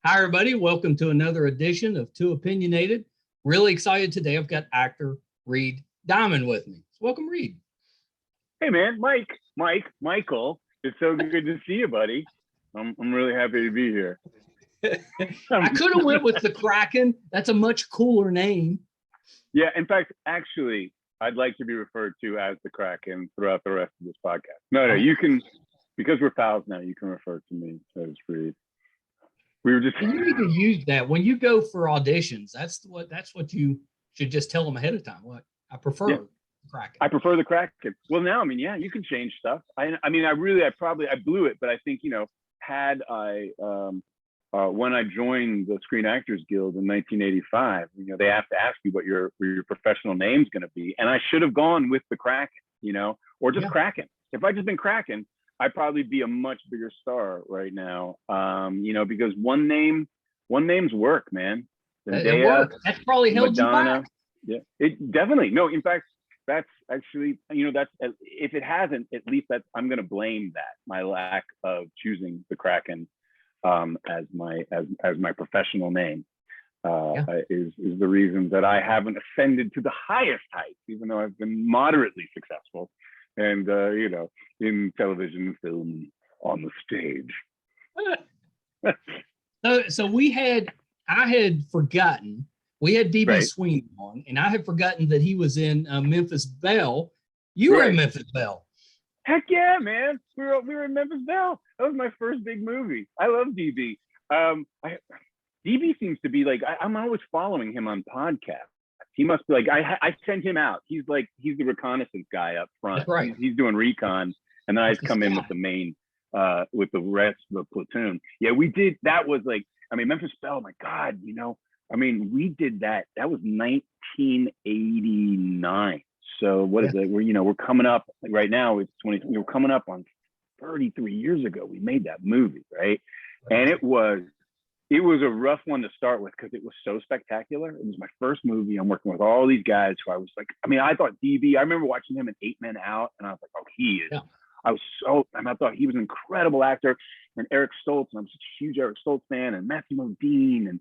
Hi, everybody. Welcome to another edition of Too Opinionated. Really excited today. I've got actor Reed Diamond with me. Welcome, Reed. Hey, man, Michael. It's so good to see you, buddy. I'm really happy to be here. I could have went with the Kraken. That's a much cooler name. Yeah, in fact, actually, I'd like to be referred to as the Kraken throughout the rest of this podcast. No, you can, because we're pals now, you can refer to me as Reed. We were just. You need to use that when you go for auditions. That's what you should just tell them ahead of time. What I prefer. Yeah. Kraken. I prefer the Kraken. Well, now, you can change stuff. I blew it, but I think, had I, when I joined the Screen Actors Guild in 1985, they have to ask you what your professional name's going to be. And I should have gone with the Kraken, or just Kraken. If I just been Kraken, I'd probably be a much bigger star right now. Because one name's work, man. It worked. That's probably held Madonna, you back. Yeah, it definitely. No, in fact, that's actually, that's, if it hasn't, at least I'm going to blame that, my lack of choosing the Kraken as my professional name is the reason that I haven't ascended to the highest heights, even though I've been moderately successful, and in television and film, on the stage. So I had forgotten. We had DB Sweeney on, and I had forgotten that he was in Memphis Belle. You were in Memphis Belle. Heck yeah, man. We were in Memphis Belle. That was my first big movie. I love DB. DB seems to be like, I'm always following him on podcasts. He must be like, I sent him out. He's the reconnaissance guy up front. That's right. He's doing recon, and then I just come in with the main, with the rest of the platoon. Yeah, we did. That was like, Memphis Belle, my God, we did that. That was 1989. So what is it? We're coming up right now. It's 20. We're coming up on 33 years ago. We made that movie, right? And it was a rough one to start with because it was so spectacular. It was my first movie. I'm working with all these guys who I was like, I thought DB. I remember watching him in 8 Men Out, and I was like, oh, he is. Yeah. I thought he was an incredible actor, and Eric Stoltz, and I'm such a huge Eric Stoltz fan, and Matthew Modine, and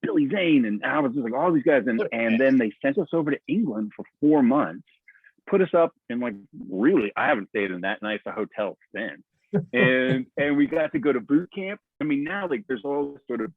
Billy Zane, and I was just like all these guys, and then they sent us over to England for 4 months, put us up in I haven't stayed in that nice a hotel since, and we got to go to boot camp. Now there's all this sort of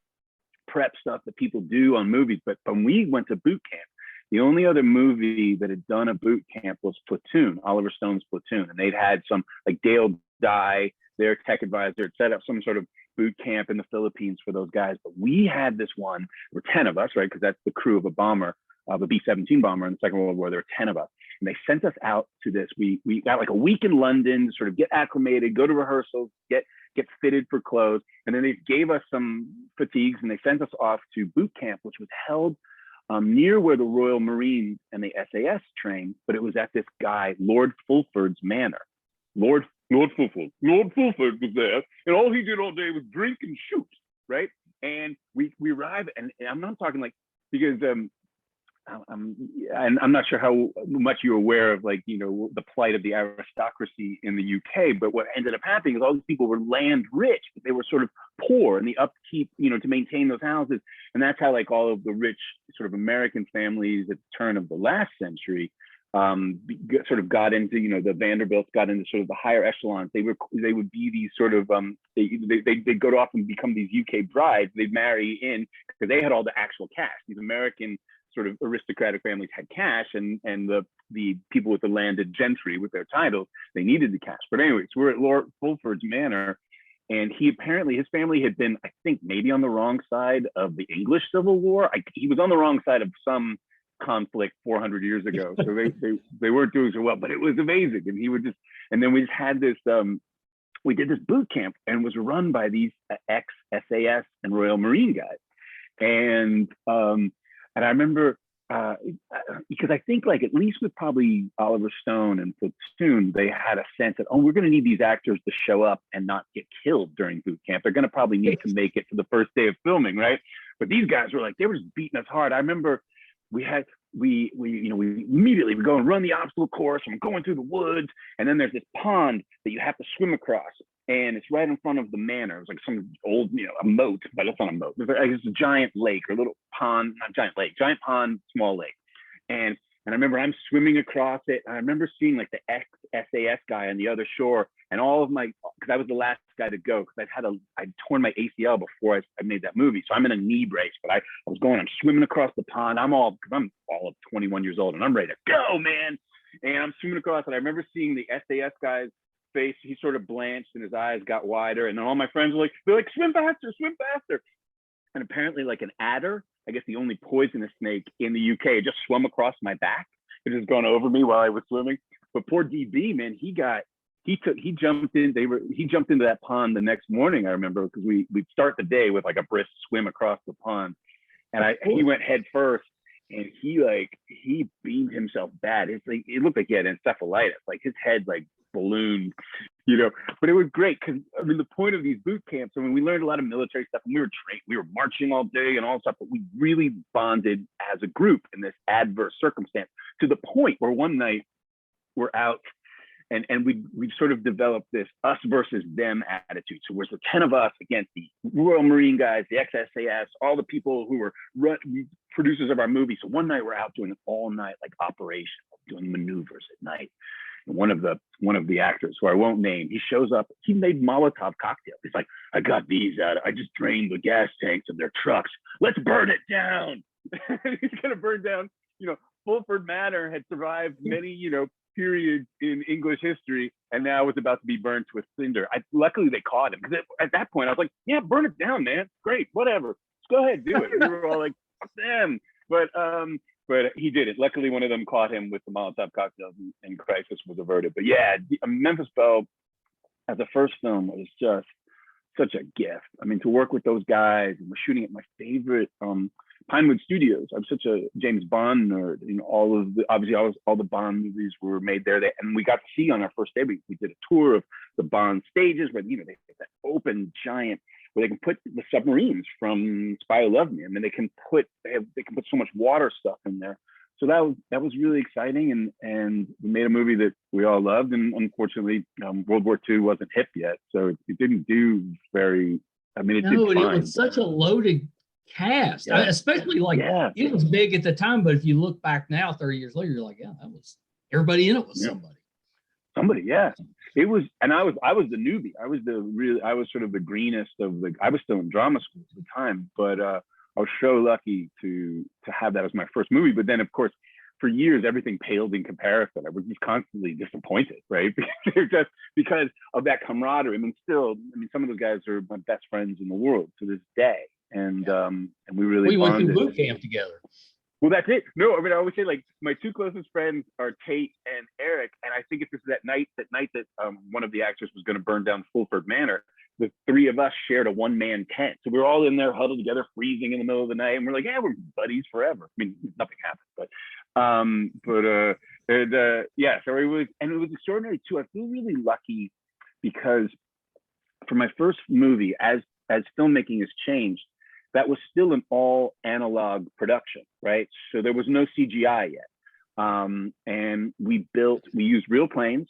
prep stuff that people do on movies, but when we went to boot camp, the only other movie that had done a boot camp was Platoon, Oliver Stone's Platoon. And they'd had some, Dale Dye, their tech advisor, had set up some sort of boot camp in the Philippines for those guys. But we had this one, there were 10 of us, right? Because that's the crew of a bomber, of a B-17 bomber in the Second World War. There were 10 of us. And they sent us out to this. We got a week in London to sort of get acclimated, go to rehearsals, get fitted for clothes. And then they gave us some fatigues, and they sent us off to boot camp, which was held near where the Royal Marines and the SAS trained, but it was at this guy, Lord Fulford's manor. Lord Fulford was there, and all he did all day was drink and shoot, right? And we arrived, and I'm not talking because I'm not sure how much you're aware of the plight of the aristocracy in the UK, but what ended up happening is all these people were land rich, but they were sort of poor, and the upkeep, to maintain those houses. And that's how all of the rich sort of American families at the turn of the last century sort of got into, the Vanderbilts got into sort of the higher echelons. They would be these sort of they'd go off and become these UK brides. They'd marry in because they had all the actual cash. These American sort of aristocratic families had cash, and the people with the landed gentry with their titles, they needed the cash. But anyways, we're at Lord Fulford's manor, and his family had been, I think, maybe on the wrong side of the English Civil War. He was on the wrong side of some conflict 400 years ago, so they weren't doing so well. But it was amazing, and then we just had this. We did this boot camp, and it was run by these ex-SAS and Royal Marine guys, and I remember because I think at least with probably Oliver Stone and Platoon, they had a sense that, we're going to need these actors to show up and not get killed during boot camp. They're going to probably need to make it to the first day of filming, right? But these guys were they were just beating us hard. I remember we immediately we go and run the obstacle course, and we're going through the woods, and then there's this pond that you have to swim across, and it's right in front of the manor. It's like some old, a moat, but it's not a moat. It's a giant lake or a little pond, not giant lake, giant pond, small lake. And I remember I'm swimming across it. I remember seeing like the SAS guy on the other shore, and all of my, because I was the last guy to go, because I'd torn my ACL before I made that movie. So I'm in a knee brace, but I'm swimming across the pond. I'm all of 21 years old, and I'm ready to go, man. And I'm swimming across, and I remember seeing the SAS guy's face. He sort of blanched, and his eyes got wider. And then all my friends were like, swim faster, swim faster. And apparently, like an adder, I guess the only poisonous snake in the UK, just swum across my back. It just gone over me while I was swimming. But poor DB, man, he jumped into that pond the next morning. I remember, because we'd start the day with like a brisk swim across the pond, and he went head first, and he beamed himself bad. It looked like he had encephalitis, like his head like ballooned, but it was great, because the point of these boot camps, we learned a lot of military stuff, and we were trained, we were marching all day and all stuff, but we really bonded as a group in this adverse circumstance, to the point where one night we're out, and we sort of developed this us versus them attitude. So there's the 10 of us against the Royal Marine guys, the XSAS, all the people who were producers of our movie. So one night we're out doing an all night like operation, doing maneuvers at night. One of the actors, who I won't name, he shows up. He made Molotov cocktails. He's like, I got these out. I just drained the gas tanks of their trucks. Let's burn it down. He's gonna burn down. Fulford Manor had survived many, periods in English history, and now was about to be burnt with cinder. Luckily they caught him, because at that point I was like, yeah, burn it down, man. Great, whatever. Let's go ahead, do it. We were all like, fuck them. But he did it. Luckily, one of them caught him with the Molotov cocktails, and crisis was averted. But yeah, Memphis Belle, as a first film, was just such a gift. To work with those guys, and we're shooting at my favorite Pinewood Studios. I'm such a James Bond nerd. All the Bond movies were made there. And we got to see on our first day, we did a tour of the Bond stages, where they have that open giant, where they can put the submarines from Spy Who Loved Me. They can put so much water stuff in there. So that was really exciting, and we made a movie that we all loved. And unfortunately, World War II wasn't hip yet, so it didn't do very. It did fine. It was such a loaded cast, especially it was big at the time. But if you look back now, 30 years later, you're like, yeah, that was everybody in it was somebody. Somebody, yeah. It was, and I was the newbie. I was sort of the greenest of the. I was still in drama school at the time, but I was so lucky to have that as my first movie. But then, of course, for years, everything paled in comparison. I was just constantly disappointed, right? Just because of that camaraderie. Some of those guys are my best friends in the world to this day, and we really went through boot camp together. Well, that's it. No, I always say, like, my two closest friends are Tate and Eric, and I think it's that night that one of the actors was going to burn down Fulford Manor. The three of us shared a one-man tent, so we were all in there huddled together, freezing in the middle of the night, and we're like, yeah, we're buddies forever. Nothing happened, but So it was extraordinary too. I feel really lucky, because for my first movie, as filmmaking has changed, that was still an all analog production, right? So there was no CGI yet. And we used real planes.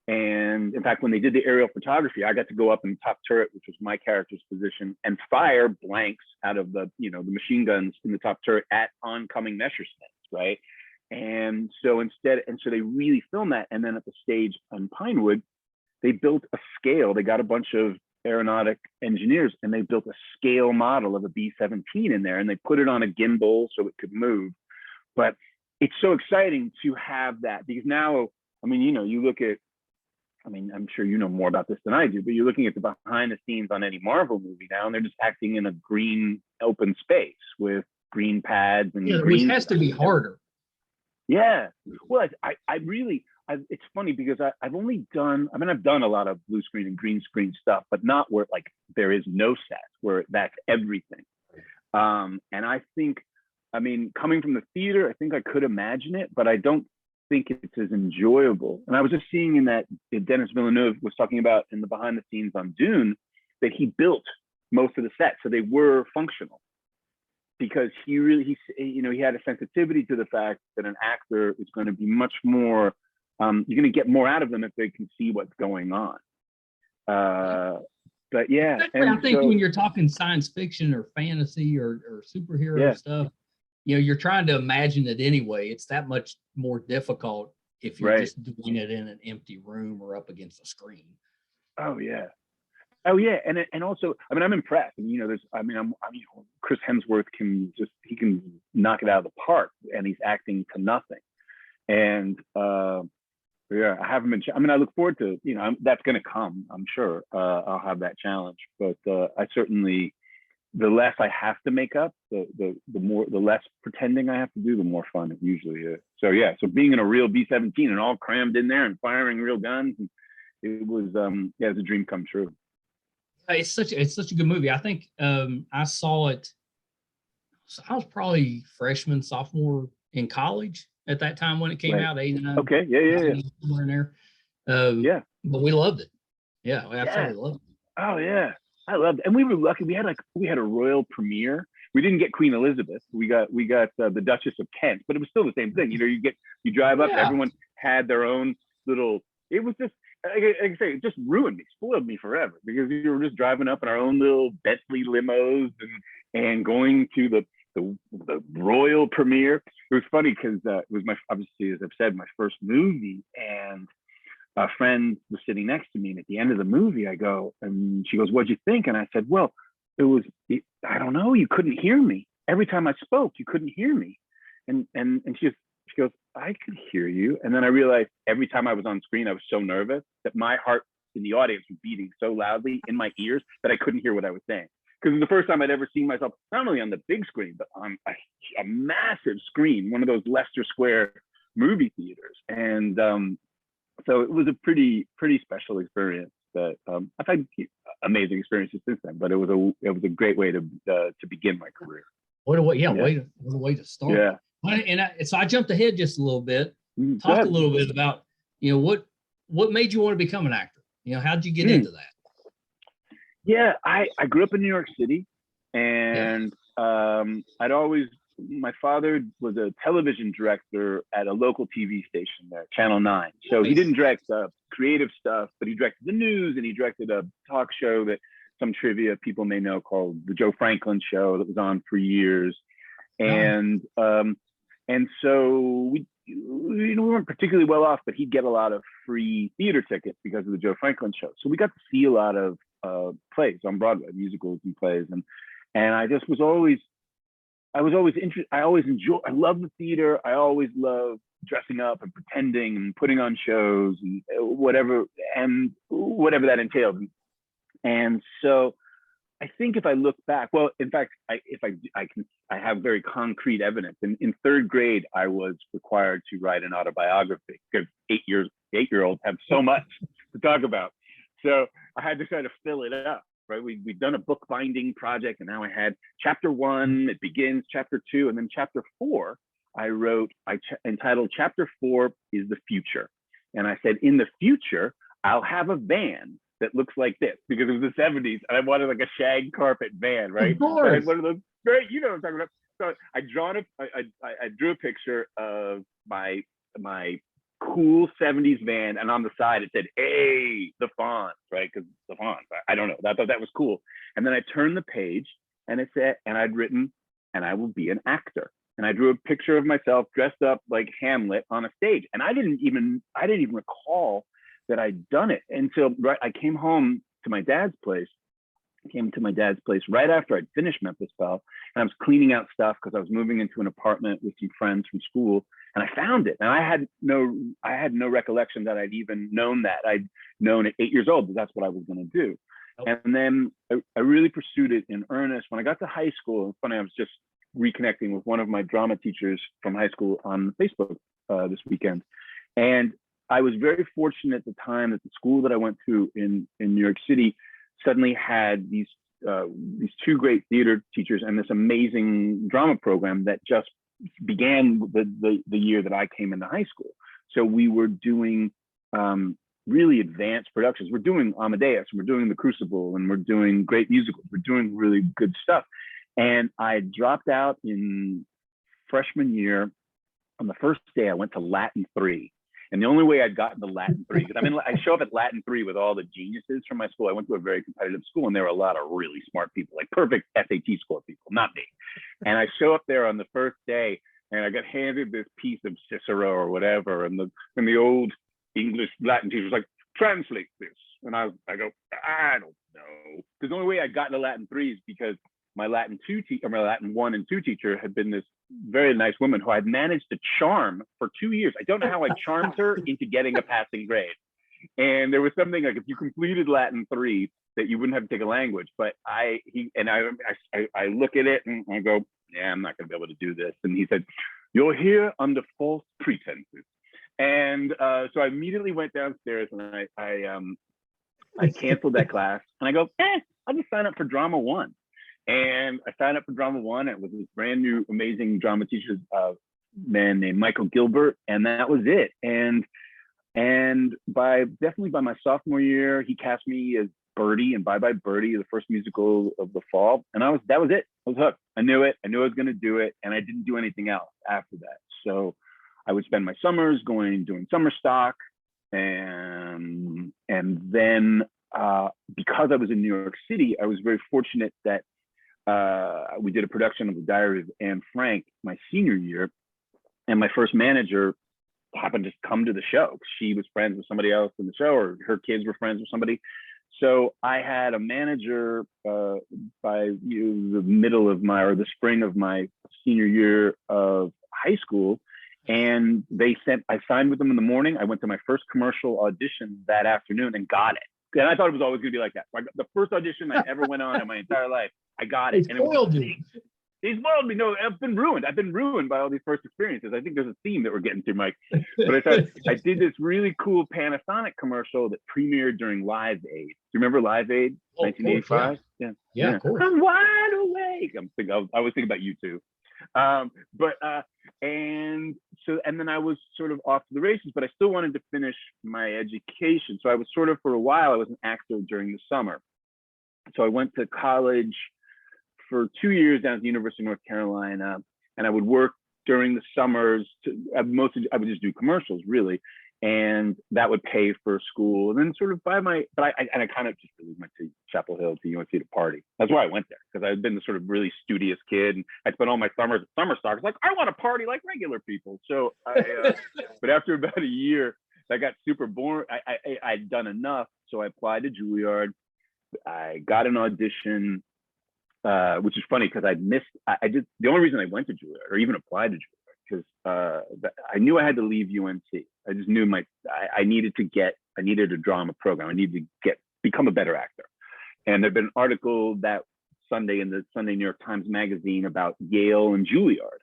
And in fact, when they did the aerial photography, I got to go up in the top turret, which was my character's position, and fire blanks out of the machine guns in the top turret at oncoming Messerschmitts, right? And so they really filmed that. And then at the stage on Pinewood, they built a scale. They got a bunch of aeronautic engineers, and they built a scale model of a B-17 in there, and they put it on a gimbal so it could move. But it's so exciting to have that, because now, you look at, I'm sure you know more about this than I do, but you're looking at the behind the scenes on any Marvel movie now, and they're just acting in a green open space with green pads and which has to be harder. Yeah. Well, it's funny, because I've only done, I've done a lot of blue screen and green screen stuff, but not where like there is no set, where that's everything. And I think, coming from the theater, I think I could imagine it, but I don't think it's as enjoyable. And I was just seeing in that Denis Villeneuve was talking about in the behind the scenes on Dune, that he built most of the sets, so they were functional. because he had a sensitivity to the fact that an actor is going to be much more, you're going to get more out of them if they can see what's going on. But yeah, and I think when you're talking science fiction or fantasy or superhero stuff, you're trying to imagine it anyway. It's that much more difficult if you're just doing it in an empty room or up against a screen. Oh yeah, and also, I mean, I'm impressed. Chris Hemsworth can knock it out of the park, and he's acting to nothing. And I haven't been. I look forward to that's going to come. I'm sure I'll have that challenge. But I certainly, the less I have to make up, the less pretending I have to do, the more fun it usually is. So yeah, so being in a real B-17 and all crammed in there and firing real guns, it was it's a dream come true. It's such a good movie. I think I saw it. I was probably freshman, sophomore in college at that time when it came out, 89. Okay, yeah. Somewhere in there. But we loved it. Yeah, we absolutely loved it. Oh yeah, I loved it, and we were lucky. We had a royal premiere. We didn't get Queen Elizabeth. We got the Duchess of Kent, but it was still the same thing. You drive up. Everyone had their own little. It was just. Like I say, it just ruined me, spoiled me forever, because we were just driving up in our own little Bentley limos and going to the royal premiere. It was funny because it was obviously, as I've said, my first movie, and a friend was sitting next to me, and at the end of the movie, I go, and she goes, "What'd you think?" And I said, "Well, I don't know, you couldn't hear me. Every time I spoke, you couldn't hear me." And she goes, "I could hear you." And then I realized every time I was on screen, I was so nervous that my heart in the audience was beating so loudly in my ears that I couldn't hear what I was saying. Because it was the first time I'd ever seen myself, not only on the big screen, but on a massive screen, one of those Leicester Square movie theaters. And so it was a pretty special experience. That I've had amazing experiences since then, but it was a great way to begin my career. What a way to start. Yeah. And so I jumped ahead just a little bit. Talk a little bit about what made you want to become an actor. How did you get into that? Yeah, I grew up in New York City, and my father was a television director at a local TV station there, Channel 9. So he didn't direct creative stuff, but he directed the news, and he directed a talk show that some trivia people may know called The Joe Franklin Show that was on for years. And so we weren't particularly well off, but he'd get a lot of free theater tickets because of the Joe Franklin Show. So we got to see a lot of plays on Broadway, musicals and plays, and I just was always interested. I loved the theater. I always loved dressing up and pretending and putting on shows and whatever that entailed. And so I think if I look back, well, in fact, I have very concrete evidence. In third grade, I was required to write an autobiography because 8-year-olds have so much to talk about. So I had to kind of fill it up, right? We'd done a bookbinding project, and now I had chapter 1, it begins, chapter 2, and then chapter 4, I entitled Chapter 4 is the Future. And I said, in the future, I'll have a van that looks like this, because it was the 70s and I wanted like a shag carpet van, right? Of course. I had one of those, right? You know what I'm talking about. So I drew a picture of my cool 70s van, and on the side it said, "Hey, the font," right? Because the font, I don't know. I thought that was cool. And then I turned the page, and it said, and I'd written, "And I will be an actor." And I drew a picture of myself dressed up like Hamlet on a stage, and I didn't even recall that I'd done it until I came home to my dad's place. Right after I'd finished Memphis, Belle, and I was cleaning out stuff because I was moving into an apartment with some friends from school, and I found it. And I had no recollection that I'd even known that. I'd known at 8 years old that that's what I was going to do. Nope. And then I really pursued it in earnest. When I got to high school, it's funny, I was just reconnecting with one of my drama teachers from high school on Facebook this weekend. And I was very fortunate at the time that the school that I went to in New York City suddenly had these two great theater teachers and this amazing drama program that just began the year that I came into high school. So we were doing really advanced productions. We're doing Amadeus, and we're doing The Crucible, and we're doing great musicals. We're doing really good stuff. And I dropped out in freshman year. On the first day, I went to Latin 3. And the only way I'd gotten to Latin 3, because I show up at Latin 3 with all the geniuses from my school. I went to a very competitive school, and there were a lot of really smart people, like perfect SAT score people, not me. And I show up there on the first day, and I got handed this piece of Cicero or whatever, and the old English Latin teacher was like, translate this. And I go, I don't know. Because the only way I got into Latin 3 is because my Latin 1 and 2 teacher had been this very nice woman who I'd managed to charm for 2 years. I don't know how I charmed her into getting a passing grade. And there was something like, if you completed Latin 3, that you wouldn't have to take a language. But I look at it and I go, yeah, I'm not going to be able to do this. And he said, you're here under false pretenses. And so I immediately went downstairs and I canceled that class. And I go, I'll just sign up for Drama 1. And I signed up for Drama 1. It was this brand new, amazing drama teacher, man named Michael Gilbert. And that was it. And definitely by my sophomore year, he cast me as Birdie and Bye Bye Birdie, the first musical of the fall. And that was it. I was hooked. I knew it. I knew I was going to do it. And I didn't do anything else after that. So I would spend my summers doing summer stock. And then because I was in New York City, I was very fortunate that we did a production of The Diary of Anne Frank my senior year. And my first manager happened to come to the show. She was friends with somebody else in the show, or her kids were friends with somebody. So I had a manager by the spring of my senior year of high school. And I signed with them in the morning. I went to my first commercial audition that afternoon and got it. And I thought it was always going to be like that. So the first audition I ever went on in my entire life, I got it. And it spoiled you. They spoiled me. No, I've been ruined. I've been ruined by all these first experiences. I think there's a theme that we're getting to, Mike. But I thought I did this really cool Panasonic commercial that premiered during Live Aid. Do you remember Live Aid, 1985? Yeah, of course. I'm wide awake. I was thinking about you too. And then I was sort of off to the races, but I still wanted to finish my education. So I was sort of, for a while, I was an actor during the summer. So I went to college for 2 years down at the University of North Carolina, and I would work during the summers. I would just do commercials, really, and that would pay for school. And then sort of I kind of just really went to Chapel Hill to UNC to party. That's why I went there, because I had been the sort of really studious kid, and I spent all my summers at summer stock. Like, I want to party like regular people. So, but after about a year, I got super bored. I'd done enough, so I applied to Juilliard. I got an audition. Which is funny because the only reason I went to Juilliard or even applied to Juilliard, because I knew I had to leave UNC. I just knew I needed a drama program. I needed to become a better actor. And there'd been an article that Sunday in the Sunday New York Times Magazine about Yale and Juilliard.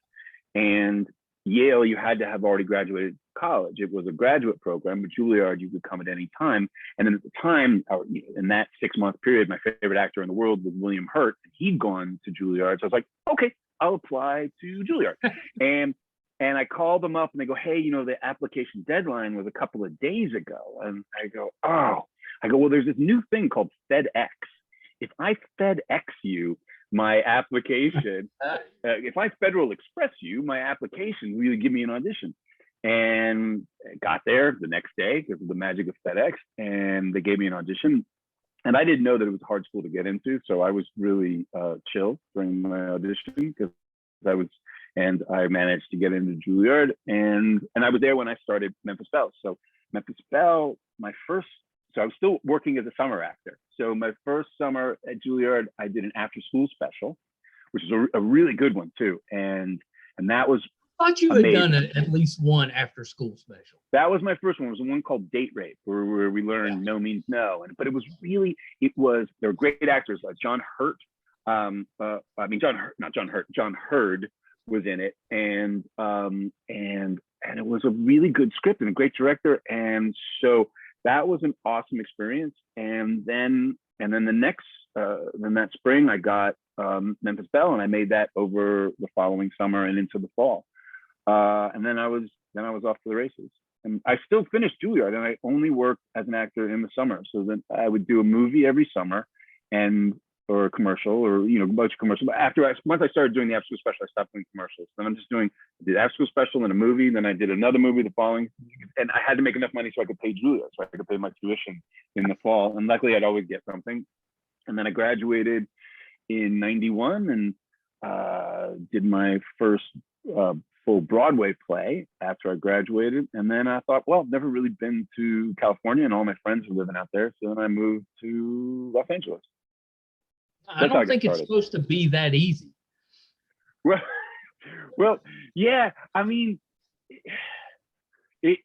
And Yale, you had to have already graduated college. It was a graduate program, but Juilliard, you could come at any time. And then at the time, in that 6-month period, my favorite actor in the world was William Hurt, and he'd gone to Juilliard. So I was like, okay, I'll apply to Juilliard. and I called them up and they go, hey, the application deadline was a couple of days ago. And I go, well, there's this new thing called FedEx. If I FedEx you my application, if I Federal Express you my application, will you give me an audition? And I got there the next day because of the magic of FedEx, and they gave me an audition. And I didn't know that it was a hard school to get into, so I was really chill during my audition because I managed to get into Juilliard, and I was there when I started Memphis Belle. So Memphis Belle, so I was still working as a summer actor. So my first summer at Juilliard, I did an after-school special, which is a really good one too, and that was. I thought you had done at least one after-school special. That was my first one. It was the one called Date Rape, where we learned no means no. But it was really, there were great actors like John Hurt. John Hurd was in it, and it was a really good script and a great director. And so that was an awesome experience. And then that spring I got Memphis Belle, and I made that over the following summer and into the fall. And then I was off to the races. And I still finished Juilliard, and I only worked as an actor in the summer. So then I would do a movie every summer, and or a commercial or, you know, a bunch of commercials. But once I started doing the after school special, I stopped doing commercials. Then I did after school special and a movie. Then I did another movie the following, and I had to make enough money so I could pay Juilliard, so I could pay my tuition in the fall. And luckily I'd always get something. And then I graduated in 91 and did my first full Broadway play after I graduated. And then I thought, well, I've never really been to California and all my friends are living out there. So then I moved to Los Angeles. I don't think it's supposed to be that easy. Well, yeah. I mean, it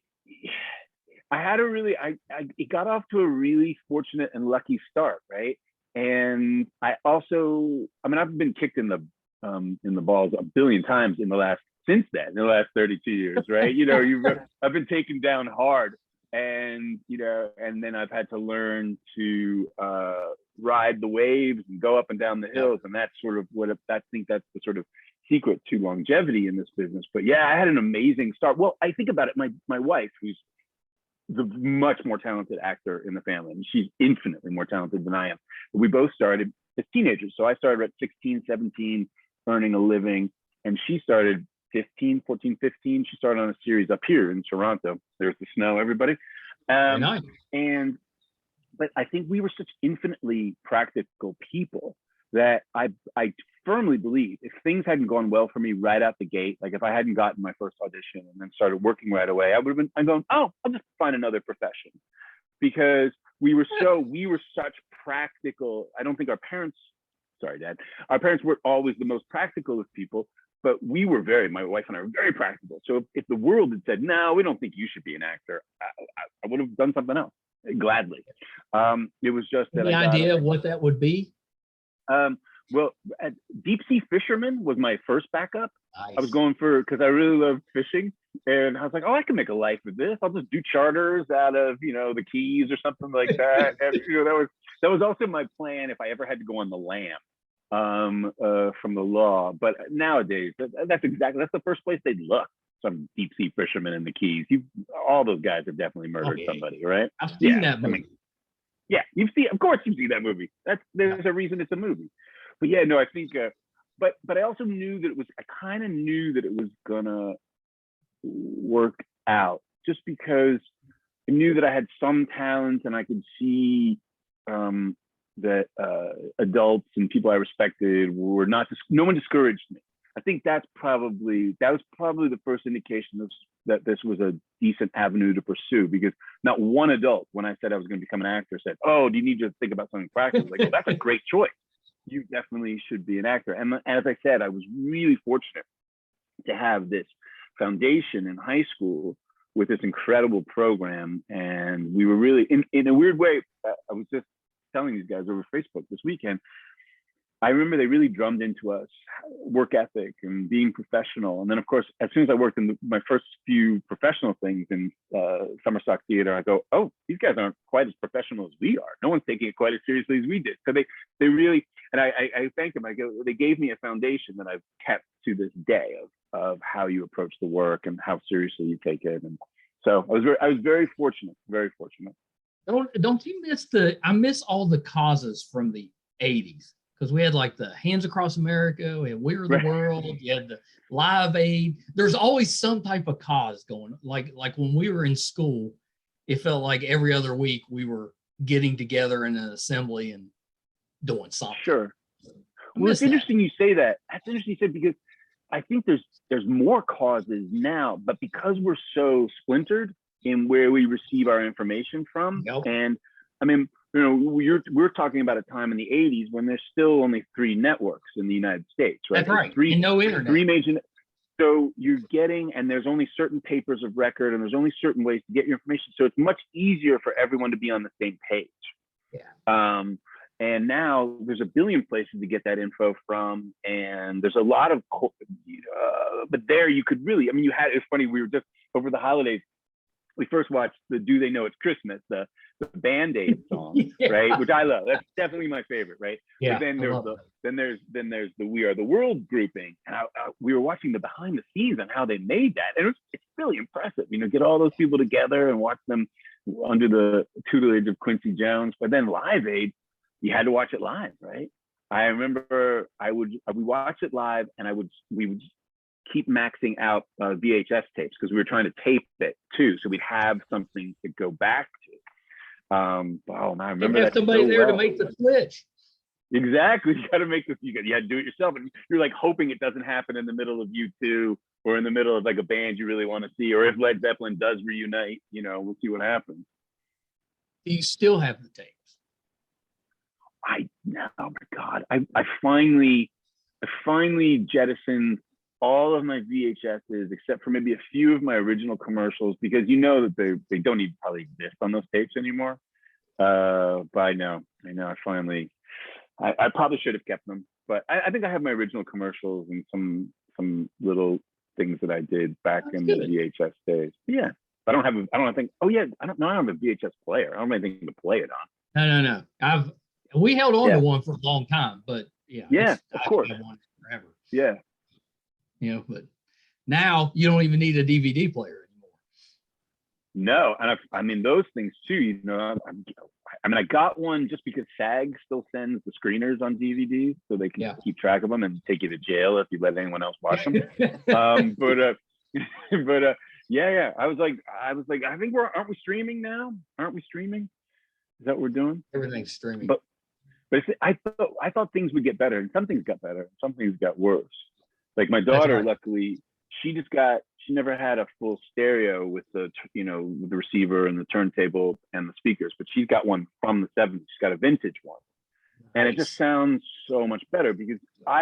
got off to a really fortunate and lucky start, right? And I've been kicked in the balls a billion times in the last 32 years, right? You know, I've been taken down hard, and you know, and then I've had to learn to ride the waves and go up and down the hills, and that's sort of I think that's the sort of secret to longevity in this business. But yeah, I had an amazing start. Well, I think about it, my wife, who's the much more talented actor in the family, and she's infinitely more talented than I am. But we both started as teenagers. So I started at 16, 17, earning a living, and she started 15. She started on a series up here in Toronto. There's the snow, everybody. Nice. But I think we were such infinitely practical people that I firmly believe if things hadn't gone well for me right out the gate, like if I hadn't gotten my first audition and then started working right away, I'm going, oh, I'll just find another profession. Because we were such practical. I don't think our parents weren't always the most practical of people, but my wife and I were very practical. So if the world had said, no, we don't think you should be an actor, I would have done something else gladly. It was just that the idea of what that would be. Well, deep sea fisherman was my first backup. Nice. I was going because I really love fishing, and I was like, oh, I can make a life with this. I'll just do charters out of, you know, the Keys or something like that. And you know, that was also my plan if I ever had to go on the lam from the law. But nowadays, that's the first place they'd look. Some deep sea fishermen in the Keys. All those guys have definitely murdered somebody, right? I've seen that movie. I mean, yeah, of course you've seen that movie. There's a reason it's a movie. But yeah, no, I think, but I also knew that I kind of knew that it was gonna work out, just because I knew that I had some talent and I could see that adults and people I respected were no one discouraged me. I think that was probably the first indication that this was a decent avenue to pursue, because not one adult, when I said I was going to become an actor, said, oh, do you need to think about something practical? Like, oh, that's a great choice. You definitely should be an actor. And as I said, I was really fortunate to have this foundation in high school with this incredible program. And we were really, in a weird way, I was just telling these guys over Facebook this weekend, I remember they really drummed into us work ethic and being professional. And then, of course, as soon as I worked in my first few professional things in summer stock theater, I go, oh, these guys aren't quite as professional as we are. No one's taking it quite as seriously as we did. So they really, and I thank them. They gave me a foundation that I've kept to this day of how you approach the work and how seriously you take it. And so I was very fortunate, very fortunate. Don't you miss I miss all the causes from the 80s. Because we had like the Hands Across America, we had We Are the World, you had the Live Aid. There's always some type of cause going. Like when we were in school, it felt like every other week we were getting together in an assembly and doing something. Sure. Well, it's interesting you say that. That's interesting you say, because I think there's more causes now, but because we're so splintered in where we receive our information from, and I mean, you know, we're talking about a time in the 80s when there's still only 3 networks in the United States, right? That's right. And no internet. 3 major. So you're getting, and there's only certain papers of record, and there's only certain ways to get your information. So it's much easier for everyone to be on the same page. Yeah. And now there's a billion places to get that info from, and there's a lot of, but there you could really, I mean, it's funny, we were just over the holidays, we first watched the Do They Know It's Christmas, the Band-Aid song, right? Which I love. That's definitely my favorite, right? Yeah. But then there's the We Are the World grouping. And we were watching the behind the scenes on how they made that. And it's really impressive, you know, get all those people together and watch them under the tutelage of Quincy Jones. But then Live Aid, you had to watch it live, right? I remember we watched it live, and we would keep maxing out VHS tapes because we were trying to tape it too, so we'd have something to go back to. Oh man, I remember have that somebody so there well. to make the switch. Exactly, you got to make this. You had to do it yourself, and you're like hoping it doesn't happen in the middle of U2 or in the middle of like a band you really want to see, or if Led Zeppelin does reunite, we'll see what happens. Do you still have the tapes? Oh my God, I finally jettisoned all of my VHSs except for maybe a few of my original commercials, because that they don't even probably exist on those tapes anymore. But I know I finally, I probably should have kept them, but I think I have my original commercials and some little things that I did back in the VHS days. Yeah, I don't have a VHS player. I don't have anything to play it on. No. We held on to one for a long time, but of course, I've had one forever. Yeah. But now you don't even need a DVD player anymore. No, and I mean those things too. I got one just because SAG still sends the screeners on DVDs, so they can keep track of them and take you to jail if you let anyone else watch them. But I was like, I think aren't we streaming now? Aren't we streaming? Is that what we're doing? Everything's streaming. But I thought things would get better, and some things got better, some things got worse. Like my daughter, luckily, she never had a full stereo with the with the receiver and the turntable and the speakers, but she's got one from the 70s. She's got a vintage one. Nice. And it just sounds so much better, because I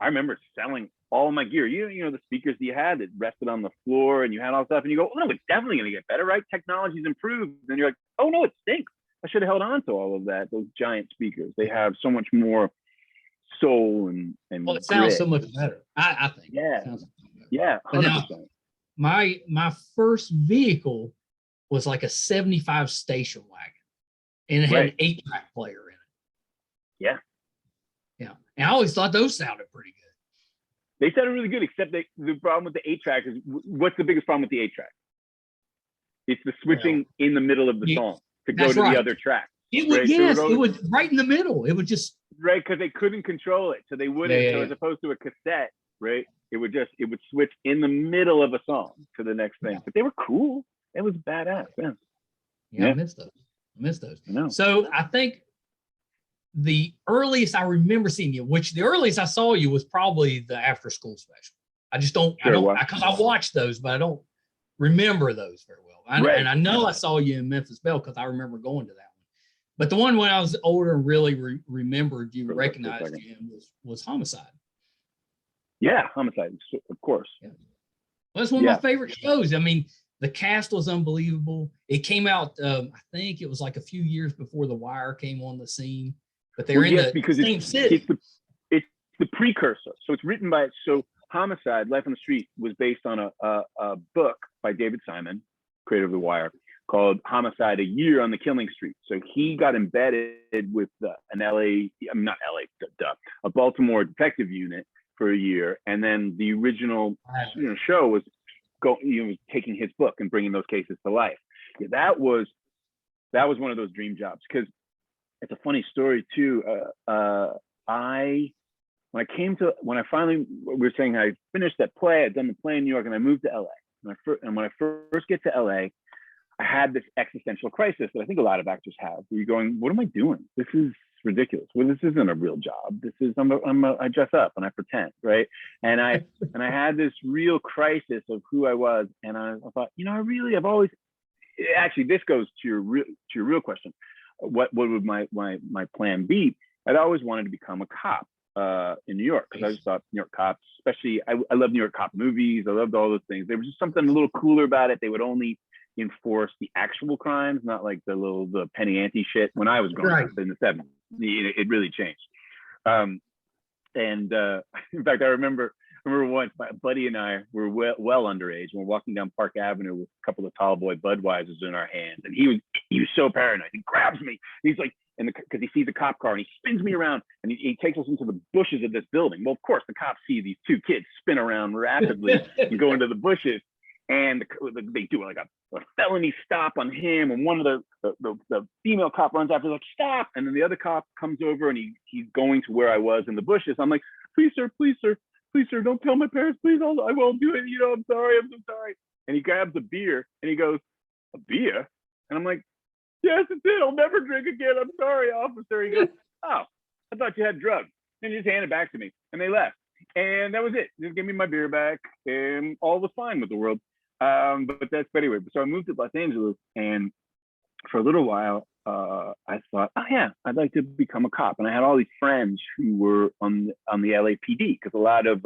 remember selling all my gear. The speakers that you had that rested on the floor and you had all stuff, and you go, oh no, it's definitely going to get better, right? Technology's improved. And you're like, oh no, it stinks. I should have held on to all of that. Those giant speakers, they have so much more soul and well, it sounds so much better. I think. Yeah, 100%. My first vehicle was like a 75 station wagon, and it had an 8-track player in it. Yeah. And I always thought those sounded pretty good. They sounded really good, except the problem with the 8-track is, what's the biggest problem with the 8-track? It's the switching in the middle of the song to go to the other track. It would, it was right in the middle. It would just because they couldn't control it, so they wouldn't. So as opposed to a cassette, right? It would switch in the middle of a song to the next thing. But they were cool. It was badass. Yeah, I missed those. I know. So I think the earliest I remember seeing you, which the earliest I saw you was probably the After School Special. I just don't, because I watched those, but I don't remember those very well. And I know I saw you in Memphis, Belle, because I remember going to that one. But the one when I was older and really remembered you, recognized you in was Homicide. Yeah, Homicide, of course. Yeah. Well, that's one of my favorite shows. I mean, the cast was unbelievable. It came out, I think it was like a few years before The Wire came on the scene. But they're in the same city. It's the precursor. So it's written by, Homicide, Life on the Street, was based on a book by David Simon, creator of The Wire, called Homicide: A Year on the Killing Street. So he got embedded with a Baltimore detective unit for a year, and then the original show was taking his book and bringing those cases to life. Yeah, that was one of those dream jobs, because it's a funny story too. When I finally, we were saying I finished that play, I'd done the play in New York, and I moved to LA. And when I first get to LA, I had this existential crisis that I think a lot of actors have, where you're going, what am I doing? This is ridiculous. Well, this isn't a real job. This is, I dress up and I pretend, right? And I had this real crisis of who I was. And I thought, I've always, actually, this goes to your real question. What would my plan be? I'd always wanted to become a cop in New York, because I just thought New York cops, especially, I love New York cop movies. I loved all those things. There was just something a little cooler about it. They would only enforce the actual crimes, not like the penny ante shit. When I was growing up in the 70s, it really changed. In fact, I remember once my buddy and I were well underage, and we're walking down Park Avenue with a couple of tall boy Budweisers in our hands, and he was so paranoid. He grabs me. He's like, because he sees a cop car, and he spins me around, and he takes us into the bushes of this building. Well, of course, the cops see these two kids spin around rapidly and go into the bushes. and they do like a felony stop on him, and one of the female cop runs after, like, stop, and then the other cop comes over and he's going to where I was in the bushes. I'm like, please sir, don't tell my parents, please, I won't do it, I'm sorry, I'm so sorry. And he grabs a beer and he goes, a beer? And I'm like, yes, it's it, I'll never drink again, I'm sorry, officer. He goes, oh, I thought you had drugs. And he just handed it back to me, and they left. And that was it. Just give me my beer back, and all was fine with the world. But anyway, so I moved to Los Angeles, and for a little while, I thought, oh yeah, I'd like to become a cop. And I had all these friends who were on the LAPD, because a lot of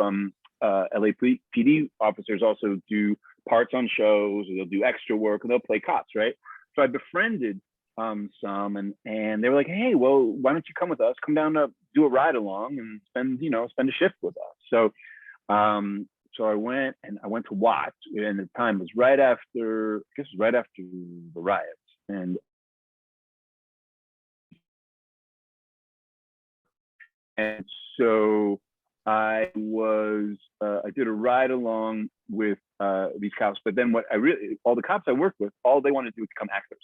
LAPD officers also do parts on shows, or they'll do extra work, and they'll play cops, right? So I befriended some, and they were like, hey, well, why don't you come with us? Come down to do a ride along and spend a shift with us. So I went to watch, and the time was right after the riots. And so I did a ride along with these cops, but then all the cops I worked with, all they wanted to do was become actors.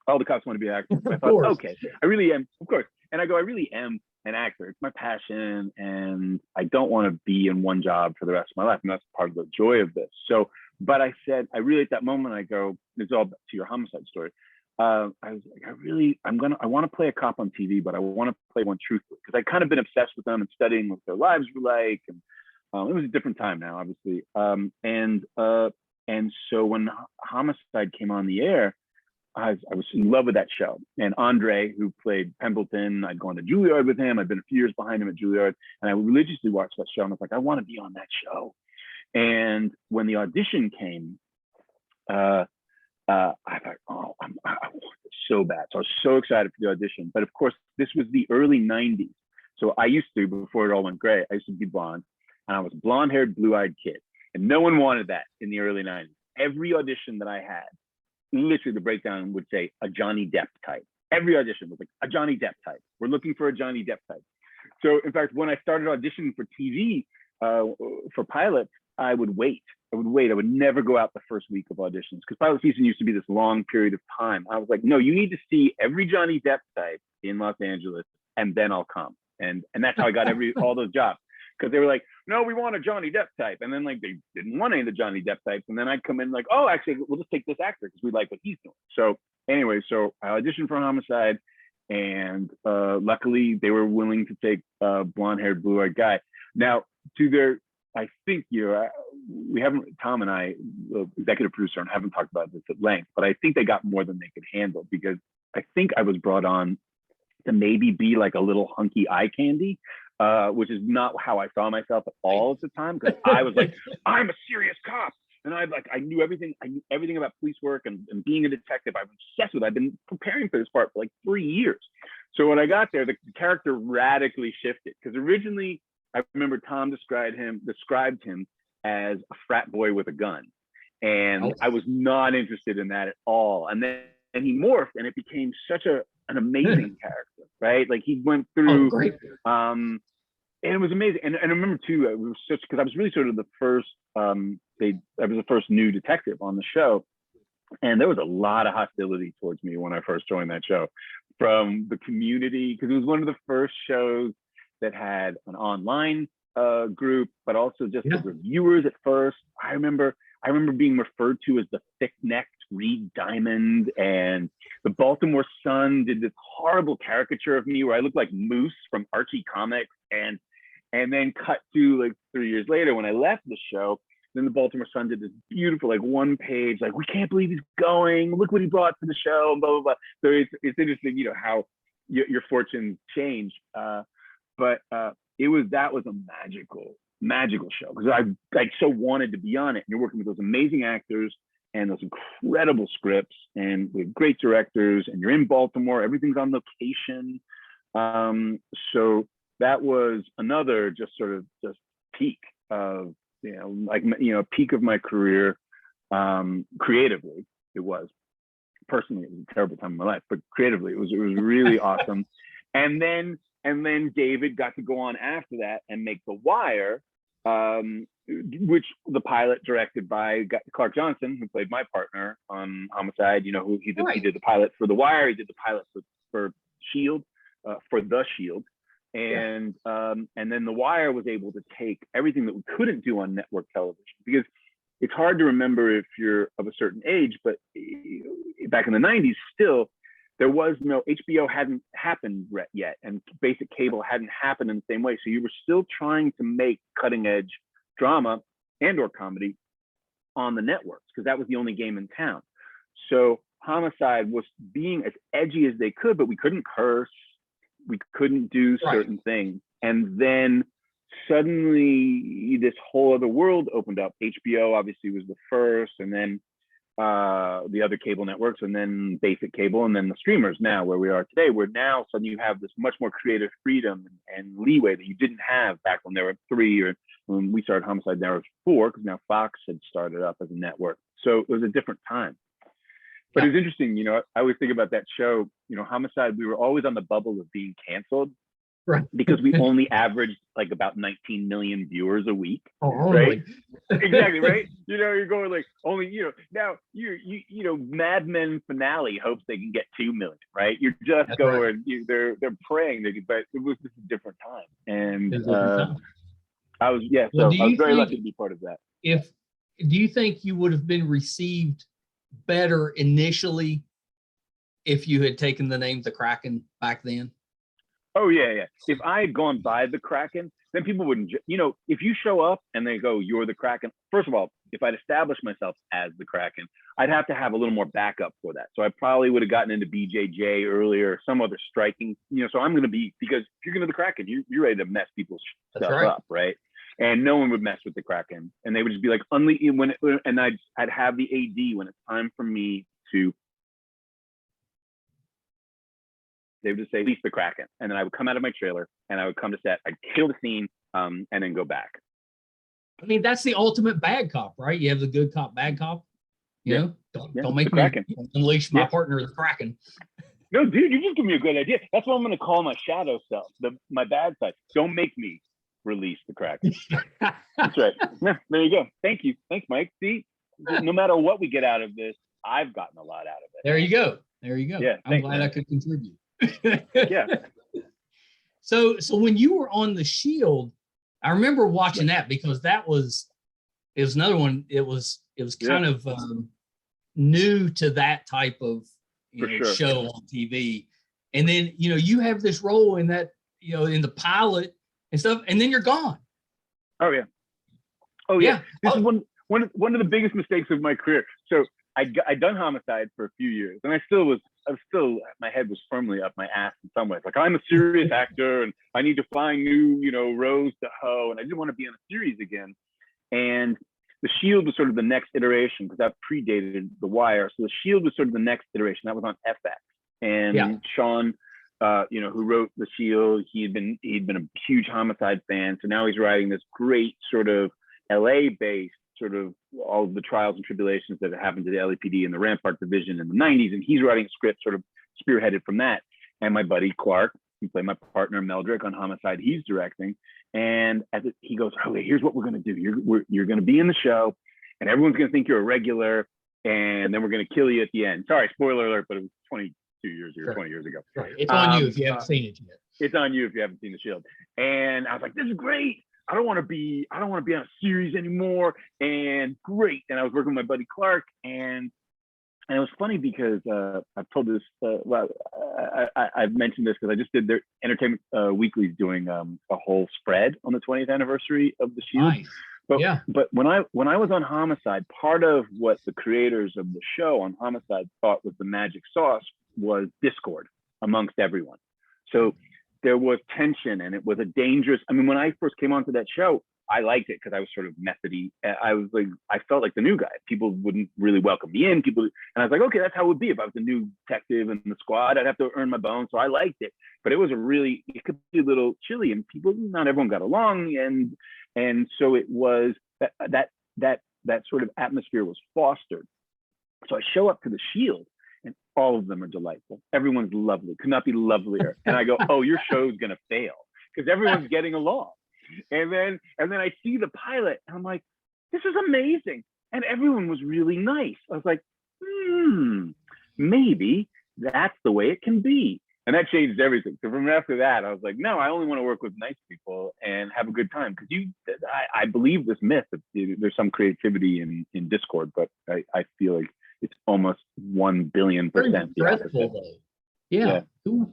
All the cops want to be actors. I thought, okay, I really am, of course. And I really am an actor. It's my passion, and I don't want to be in one job for the rest of my life. And that's part of the joy of this. So, but I said, at that moment, I go, it's all to your Homicide story. I was like, I want to play a cop on TV, but I want to play one truthfully, because I'd kind of been obsessed with them and studying what their lives were like. And it was a different time now, obviously. And so when Homicide came on the air, I was in love with that show. And Andre, who played Pembleton, I'd gone to Juilliard with him. I'd been a few years behind him at Juilliard, and I religiously watched that show. And I was like, I want to be on that show. And when the audition came, I thought, oh, I want it so bad. So I was so excited for the audition. But of course, this was the early 90s. So I used to, before it all went gray, I used to be blonde. And I was a blonde-haired, blue-eyed kid. And no one wanted that in the early 90s. Every audition that I had, literally the breakdown would say a Johnny Depp type. Every audition was like a Johnny Depp type. We're looking for a Johnny Depp type. So in fact, when I started auditioning for TV, for pilots, I would wait. I would never go out the first week of auditions, because pilot season used to be this long period of time. I was like, no, you need to see every Johnny Depp type in Los Angeles, and then I'll come. And that's how I got all those jobs. Because they were like, no, we want a Johnny Depp type. And then like they didn't want any of the Johnny Depp types. And then I'd come in like, oh, actually, we'll just take this actor because we like what he's doing. So anyway, so I auditioned for Homicide, and luckily they were willing to take a blonde-haired, blue-eyed guy. Now, I think we haven't, Tom and I, the executive producer, and haven't talked about this at length, but I think they got more than they could handle, because I think I was brought on to maybe be like a little hunky eye candy. Which is not how I saw myself at all at the time, because I was like, I'm a serious cop. And I knew everything. I knew everything about police work and being a detective. I was obsessed with it. I've been preparing for this part for like 3 years. So when I got there, the character radically shifted, because originally I remember Tom described him as a frat boy with a gun. And I was not interested in that at all. And then he morphed, and it became such an amazing character, right? Like he went through, and it was amazing. And I remember too, it was because I was really sort of the first, I was the first new detective on the show. And there was a lot of hostility towards me when I first joined that show from the community, because it was one of the first shows that had an online group, but also just the reviewers at first. I remember being referred to as the thick-necked Reed Diamond, and the Baltimore Sun did this horrible caricature of me where I looked like Moose from Archie Comics, and then cut to like 3 years later when I left the show, then the Baltimore Sun did this beautiful like one page, like, we can't believe he's going, look what he brought to the show, and blah, blah, blah. So it's interesting, how your fortunes change. But that was a magical show, because I so wanted to be on it. And you're working with those amazing actors and those incredible scripts, and with great directors, and you're in Baltimore, everything's on location. So that was another just peak of, peak of my career. Creatively, it was. Personally, it was a terrible time in my life, but creatively, it was really awesome. And then David got to go on after that and make The Wire, which the pilot directed by Clark Johnson, who played my partner on Homicide. You know, who he did the pilot for The Wire. He did the pilot for Shield, for The Shield, and then The Wire was able to take everything that we couldn't do on network television, because it's hard to remember if you're of a certain age, but back in the 90s, still, there was no, HBO hadn't happened yet, and basic cable hadn't happened in the same way. So you were still trying to make cutting edge drama and or comedy on the networks, because that was the only game in town. So Homicide was being as edgy as they could, but we couldn't curse, we couldn't do certain things. And then suddenly this whole other world opened up. HBO obviously was the first, and then the other cable networks, and then basic cable, and then the streamers now, where we are today, where now suddenly you have this much more creative freedom and leeway that you didn't have back when there were 3, or when we started Homicide, there was 4, because now Fox had started up as a network. So it was a different time. But it was interesting, you know, I always think about that show, you know, Homicide, we were always on the bubble of being canceled. Right. Because we only averaged like about 19 million viewers a week. Right? Exactly, right? You know, you're going like only, you know, now you know, Mad Men finale hopes they can get 2 million, right? You're just going, they're praying, but it was just a different time. And I was very lucky to be part of that. Do you think you would have been received better initially if you had taken the name The Kraken back then? Oh, yeah. If I had gone by the Kraken, then people wouldn't, you know, if you show up and they go, you're the Kraken. First of all, if I'd established myself as the Kraken, I'd have to have a little more backup for that. So I probably would have gotten into BJJ earlier, some other striking, you know, so I'm going to be, because if you're going to the Kraken, you're ready to mess people's stuff up, right? And no one would mess with the Kraken. And they would just be like, and I'd have the AD when it's time for me to, they would just say, release the Kraken. And then I would come out of my trailer and I would come to set, I'd kill the scene, and then go back. I mean, that's the ultimate bad cop, right? You have the good cop, bad cop. You know, don't make me unleash my partner, the Kraken. No, dude, you just give me a good idea. That's what I'm going to call my shadow self, my bad side. Don't make me release the Kraken. That's right. Yeah, there you go. Thank you. Thanks, Mike. See, no matter what we get out of this, I've gotten a lot out of it. There you go. Yeah, I'm glad I could contribute. Yeah. So when you were on The Shield, I remember watching that, because it was another one. It was kind of new to that type of show on TV. And then, you know, you have this role in that, you know, in the pilot and stuff, and then you're gone. Oh yeah. This is one of the biggest mistakes of my career. So I'd done Homicide for a few years, and I was still, my head was firmly up my ass in some ways. Like, I'm a serious actor, and I need to find new, you know, rows to hoe, and I didn't want to be on a series again. And The Shield was sort of the next iteration, because that predated The Wire. So The Shield was sort of the next iteration. That was on FX. And Sean, you know, who wrote The Shield, he'd been a huge Homicide fan. So now he's writing this great sort of LA-based sort of all of the trials and tribulations that happened to the LAPD and the Rampart Division in the 90s. And he's writing a script sort of spearheaded from that. And my buddy Clark, who played my partner Meldrick on Homicide, he's directing. And he goes, okay, here's what we're going to do. You're going to be in the show, and everyone's going to think you're a regular, and then we're going to kill you at the end. Sorry, spoiler alert, but it was 22 years ago, 20 years ago. Right. It's on you if you haven't seen it yet. It's on you if you haven't seen The Shield. And I was like, this is great. I don't want to be on a series anymore. And great. And I was working with my buddy Clark, and it was funny because I've told this. I've mentioned this because I just did their Entertainment Weekly's doing a whole spread on the 20th anniversary of The Shield. Nice. But when I was on Homicide, part of what the creators of the show on Homicide thought was the magic sauce was discord amongst everyone. So there was tension, and it was a dangerous. I mean, when I first came onto that show, I liked it because I was sort of methody. I felt like the new guy. People wouldn't really welcome me in. And I was like, okay, that's how it would be if I was a new detective in the squad. I'd have to earn my bones. So I liked it, but it could be a little chilly, and not everyone got along, and so it was that sort of atmosphere was fostered. So I show up to The Shield, and all of them are delightful. Everyone's lovely. Could not be lovelier. And I go, oh, your show's gonna fail because everyone's getting along. And then I see the pilot and I'm like, this is amazing. And everyone was really nice. I was like, maybe that's the way it can be. And that changed everything. So from after that, I was like, no, I only want to work with nice people and have a good time. Because I believe this myth that there's some creativity in Discord, but I feel like it's almost 1 billion% the opposite. Yeah.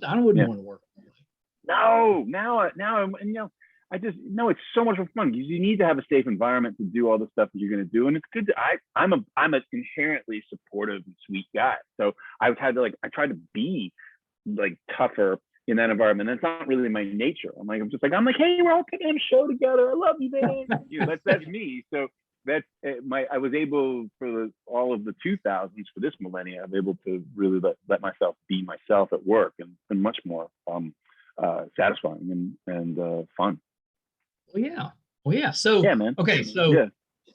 I wouldn't want to work with them. No, now, and it's so much more fun because you need to have a safe environment to do all the stuff that you're going to do. And it's good. I'm an inherently supportive and sweet guy. So I tried to be like tougher in that environment. And it's not really my nature. I'm like, hey, we're all putting on a show together. I love you, man. That's me. So that's I was able for all of the 2000s for this millennia, I'm able to really let myself be myself at work and much more satisfying and fun. Well, yeah. So yeah, man. Okay, so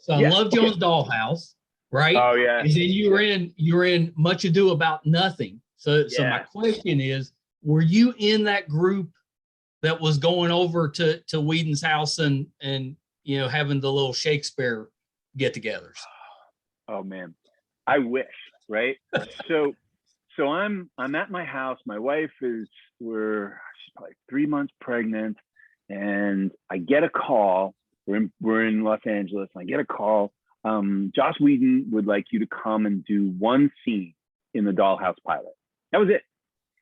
I love Jones Dollhouse, right? Oh yeah. And then you were in Much Ado About Nothing. So my question is, were you in that group that was going over to Whedon's house and having the little Shakespeare get-togethers? Oh man, I wish, right? So I'm at my house. My wife she's probably 3 months pregnant, and I get a call. We're in Los Angeles, and I get a call. Joss Whedon would like you to come and do one scene in the Dollhouse pilot. That was it.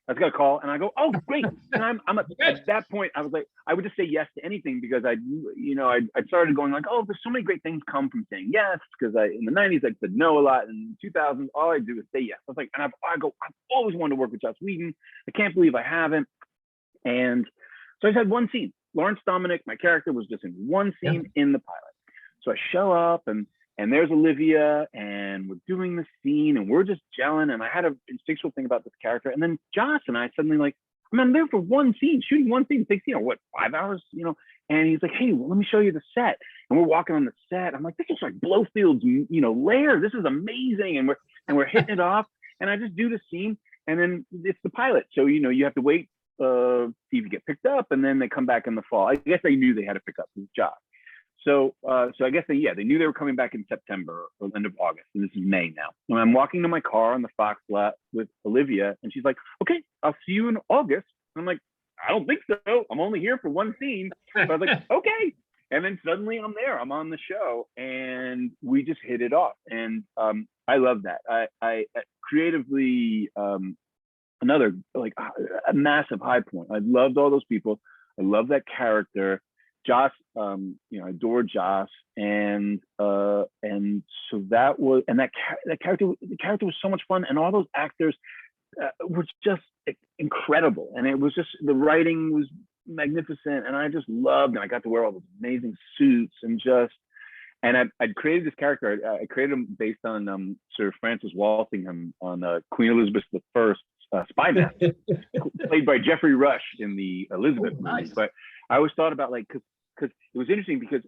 I just got a call, and I go, "Oh, great!" And I'm at that point, I was like, I would just say yes to anything because I started going like, "Oh, there's so many great things come from saying yes." Because in the '90s, I said no a lot. In the 2000s, all I do is say yes. I was like, and I've always wanted to work with Joss Whedon. I can't believe I haven't. And so I just had one scene. Lawrence Dominic, my character, was just in one scene in the pilot. So I show up and there's Olivia, and we're doing the scene, and we're just gelling. And I had an instinctual thing about this character. And then Joss and I suddenly I'm there for one scene, shooting one scene. It takes 5 hours, And he's like, "Hey, well, let me show you the set." And we're walking on the set. I'm like, "This looks like Blofield's, lair. This is amazing." And we're hitting it off. And I just do the scene, and then it's the pilot. So you have to wait, see if you get picked up, and then they come back in the fall. I guess they knew they had to pick up his job. So I guess they knew they were coming back in September or end of August, and this is May now. When I'm walking to my car on the Fox lot with Olivia, and she's like, "Okay, I'll see you in August." And I'm like, "I don't think so. I'm only here for one scene." So I was like, "Okay." And then suddenly I'm there. I'm on the show, and we just hit it off. And I love that. I creatively another a massive high point. I loved all those people. I love that character. Joss, I adore Joss, and so that was, and that character, the character was so much fun, and all those actors were just incredible, and it was just, the writing was magnificent, and I just loved, and I got to wear all those amazing suits, and I'd created this character. I created him based on Sir Francis Walsingham on Queen Elizabeth I spy master, played by Jeffrey Rush in the Elizabeth movie. But I always thought about because it was interesting, because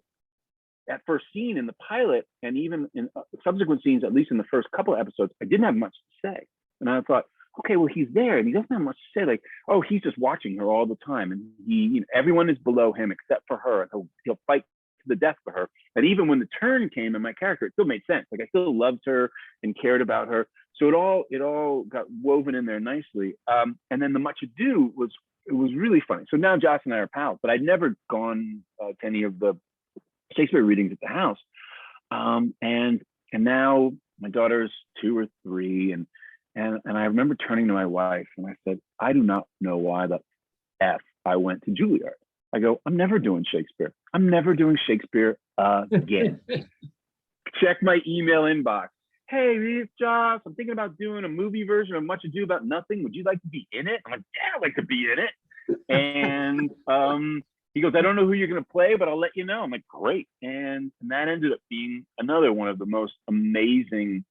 that first scene in the pilot, and even in subsequent scenes, at least in the first couple of episodes, I didn't have much to say. And I thought, okay, well, he's there and he doesn't have much to say. Like, oh, he's just watching her all the time, and everyone is below him except for her, and he'll fight to the death for her. And even when the turn came in my character, it still made sense. Like, I still loved her and cared about her. So it all got woven in there nicely. And then the Much Ado was really funny. So now Joss and I are pals, but I'd never gone to any of the Shakespeare readings at the house. And now my daughter's 2 or 3, and I remember turning to my wife and I said, "I do not know why the F I went to Juilliard." I go, "I'm never doing Shakespeare. I'm never doing Shakespeare again." Check my email inbox. "Hey, it's Joss. I'm thinking about doing a movie version of Much Ado About Nothing. Would you like to be in it?" I'm like, "Yeah, I'd like to be in it." And he goes, "I don't know who you're going to play, but I'll let you know." I'm like, "Great." And that ended up being another one of the most amazing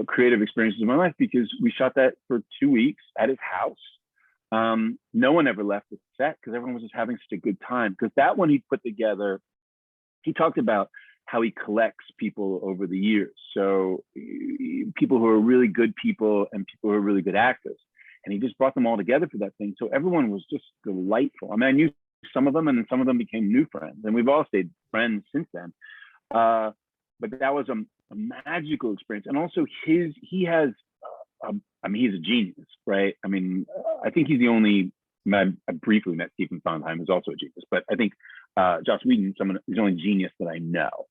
creative experiences of my life, because we shot that for 2 weeks at his house. No one ever left the set because everyone was just having such a good time. Because that one he put together, he talked about how he collects people over the years. So people who are really good people and people who are really good actors. And he just brought them all together for that thing. So everyone was just delightful. I mean, I knew some of them, and then some of them became new friends, and we've all stayed friends since then. But that was a magical experience. And also he has, I mean, he's a genius, right? I mean, I think he's the only, I briefly met Stephen Sondheim, who's also a genius, but I think Joss Whedon, he's the only genius that I know.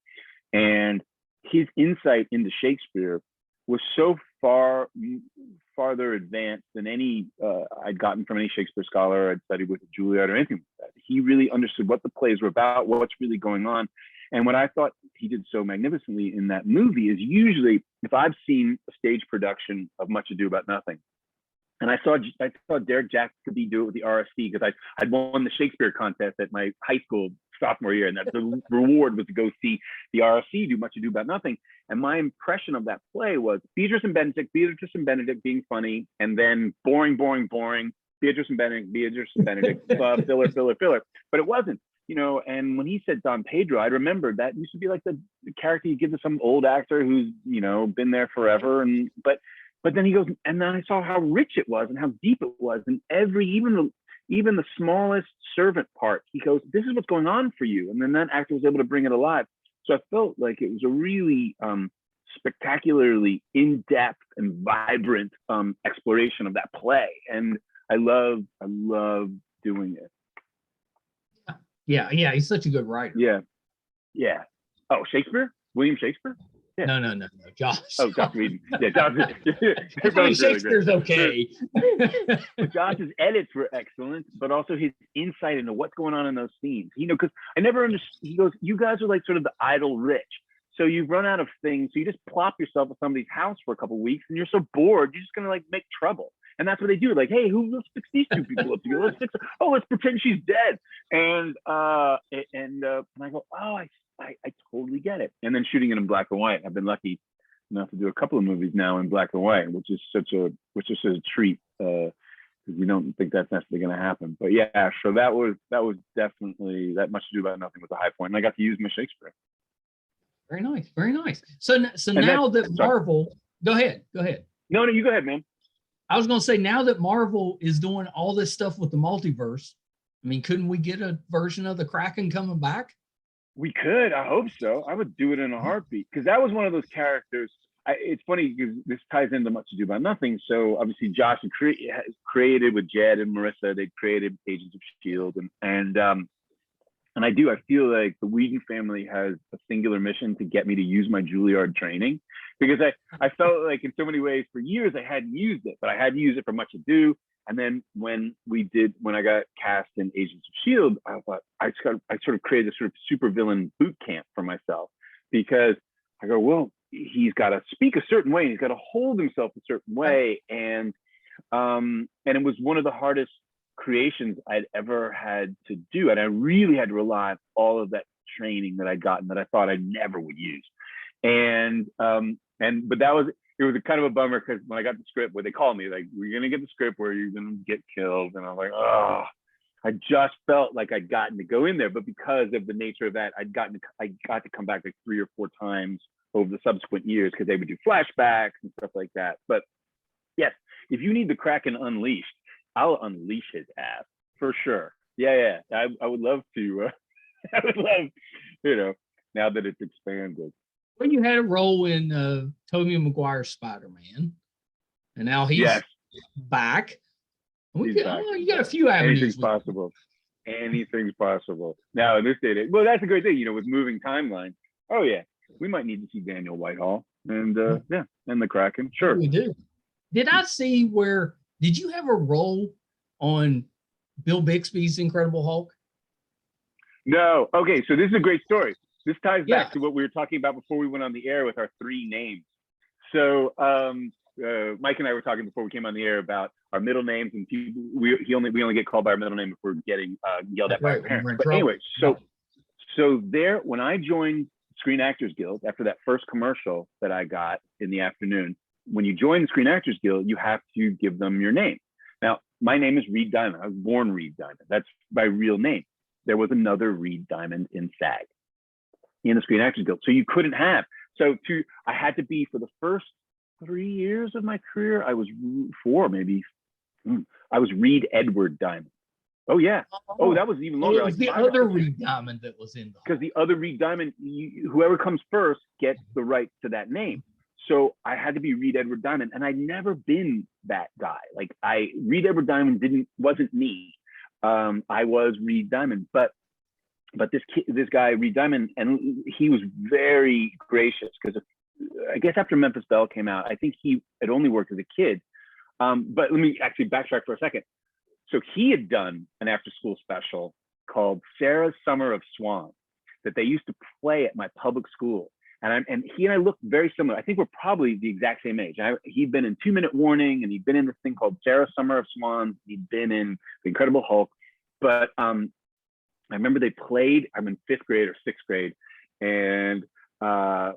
And his insight into Shakespeare was so farther advanced than any I'd gotten from any Shakespeare scholar I'd studied with at Juilliard or anything like that. He really understood what the plays were about, what's really going on. And what I thought he did so magnificently in that movie is, usually if I've seen a stage production of Much Ado About Nothing, and I saw Derek Jacobi do it with the RSC, because I'd won the Shakespeare contest at my high school sophomore year, and that the reward was to go see the RSC do Much Ado About Nothing. And my impression of that play was Beatrice and Benedict being funny, and then boring, Beatrice and Benedict, filler. But it wasn't. You know, and when he said Don Pedro, I remembered that used to be like the character you give to some old actor who's, you know, been there forever. And but then he goes, and then I saw how rich it was and how deep it was, and even the smallest servant part, he goes, this is what's going on for you. And then that actor was able to bring it alive. So I felt like it was a really spectacularly in-depth and vibrant exploration of that play, and I love doing it. Yeah, he's such a good writer. Yeah. Oh, Shakespeare? William Shakespeare? Yeah. No, Josh. Oh, Josh Whedon. Yeah, Josh. Shakespeare's okay. Josh's edits were excellent, but also his insight into what's going on in those scenes. You know, because I never understood. He goes, you guys are like sort of the idle rich. So you've run out of things. So you just plop yourself at somebody's house for a couple of weeks, and you're so bored, you're just gonna like make trouble. And that's what they do. Like, hey, let's fix these two people up together. Let's pretend she's dead. And I go, oh, I totally get it. And then shooting it in black and white. I've been lucky enough to do a couple of movies now in black and white, which is such a treat, because we don't think that's necessarily going to happen. But yeah, so that was definitely, that Much Ado About Nothing was a high point, and I got to use my Shakespeare. Very nice. So now that Marvel, go ahead. No, you go ahead, man. I was going to say, now that Marvel is doing all this stuff with the multiverse, I mean, couldn't we get a version of the Kraken coming back? We could. I hope so. I would do it in a heartbeat, because that was one of those characters. It's funny because this ties into Much Ado About Nothing. So obviously Josh has created with Jed and Marissa, they created Agents of S.H.I.E.L.D. And I feel like the Whedon family has a singular mission to get me to use my Juilliard training, because I felt like in so many ways for years I hadn't used it, but I hadn't used it for Much Ado. And then when I got cast in Agents of S.H.I.E.L.D., I thought I sort of created a sort of super villain boot camp for myself, because I go, well, he's got to speak a certain way, and he's got to hold himself a certain way. And it was one of the hardest creations I'd ever had to do. And I really had to rely on all of that training that I'd gotten that I thought I never would use. But it was a kind of a bummer, because when I got the script, where they called me, like, we're going to get the script where you're going to get killed. And I was like, oh, I just felt like I'd gotten to go in there. But because of the nature of that, I got to come back like 3 or 4 times over the subsequent years, because they would do flashbacks and stuff like that. But yes, if you need the Kraken unleashed, I'll unleash his ass for sure. Yeah. I would love to. I would love, now that it's expanded. Well, you had a role in Tobey Maguire's Spider-Man, and now he's back. You got a few avenues. Anything's possible. Now in this day, well, that's a great thing, with moving timelines. Oh yeah, we might need to see Daniel Whitehall and and the Kraken. Sure, we do. Did I see did you have a role on Bill Bixby's Incredible Hulk? No. Okay, so this is a great story. This ties back to what we were talking about before we went on the air with our 3 names. So Mike and I were talking before we came on the air about our middle names, and we only get called by our middle name if we're getting yelled at by our parents. But anyway, so there, when I joined Screen Actors Guild after that first commercial that I got in the afternoon, when you join the Screen Actors Guild, you have to give them your name. Now, my name is Reed Diamond. I was born Reed Diamond. That's my real name. There was another Reed Diamond in SAG, in the Screen Actors Guild. So you couldn't have. I had to be, for the first 3 years of my career, I was 4 maybe. I was Reed Edward Diamond. Oh yeah. Oh, that was even longer. It was like the other Reed Diamond that was in the because the other Reed Diamond It was the other Reed Diamond that was in the because the other Reed Diamond, whoever comes first gets the right to that name. So I had to be Reed Edward Diamond, and I'd never been that guy. Like Reed Edward Diamond wasn't me. I was Reed Diamond, but this guy Reed Diamond, and he was very gracious because I guess after Memphis Belle came out, I think he had only worked as a kid. But let me actually backtrack for a second. So he had done an after-school special called Sarah's Summer of Swans that they used to play at my public school. And he and I looked very similar. I think we're probably the exact same age. He'd been in 2 Minute Warning, and he'd been in this thing called Sarah's Summer of Swans. He'd been in The Incredible Hulk. But I remember they played, I'm in 5th grade or 6th grade, and the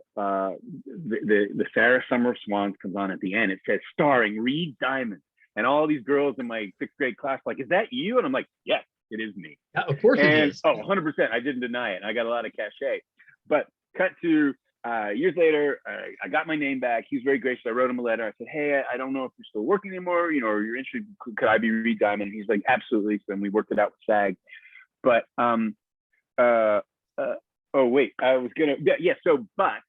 Sarah Summer of Swans comes on at the end. It says starring Reed Diamond, and all these girls in my 6th grade class like, is that you? And I'm like, yes, it is me. Yeah, of course it is. Oh, 100%. I didn't deny it. I got a lot of cachet. But cut to years later, I got my name back. He was very gracious. I wrote him a letter. I said, hey, I don't know if you're still working anymore, or you're interested. Could I be Reed Diamond? And he's like, absolutely. So then we worked it out with SAG. But oh wait, I was gonna So, but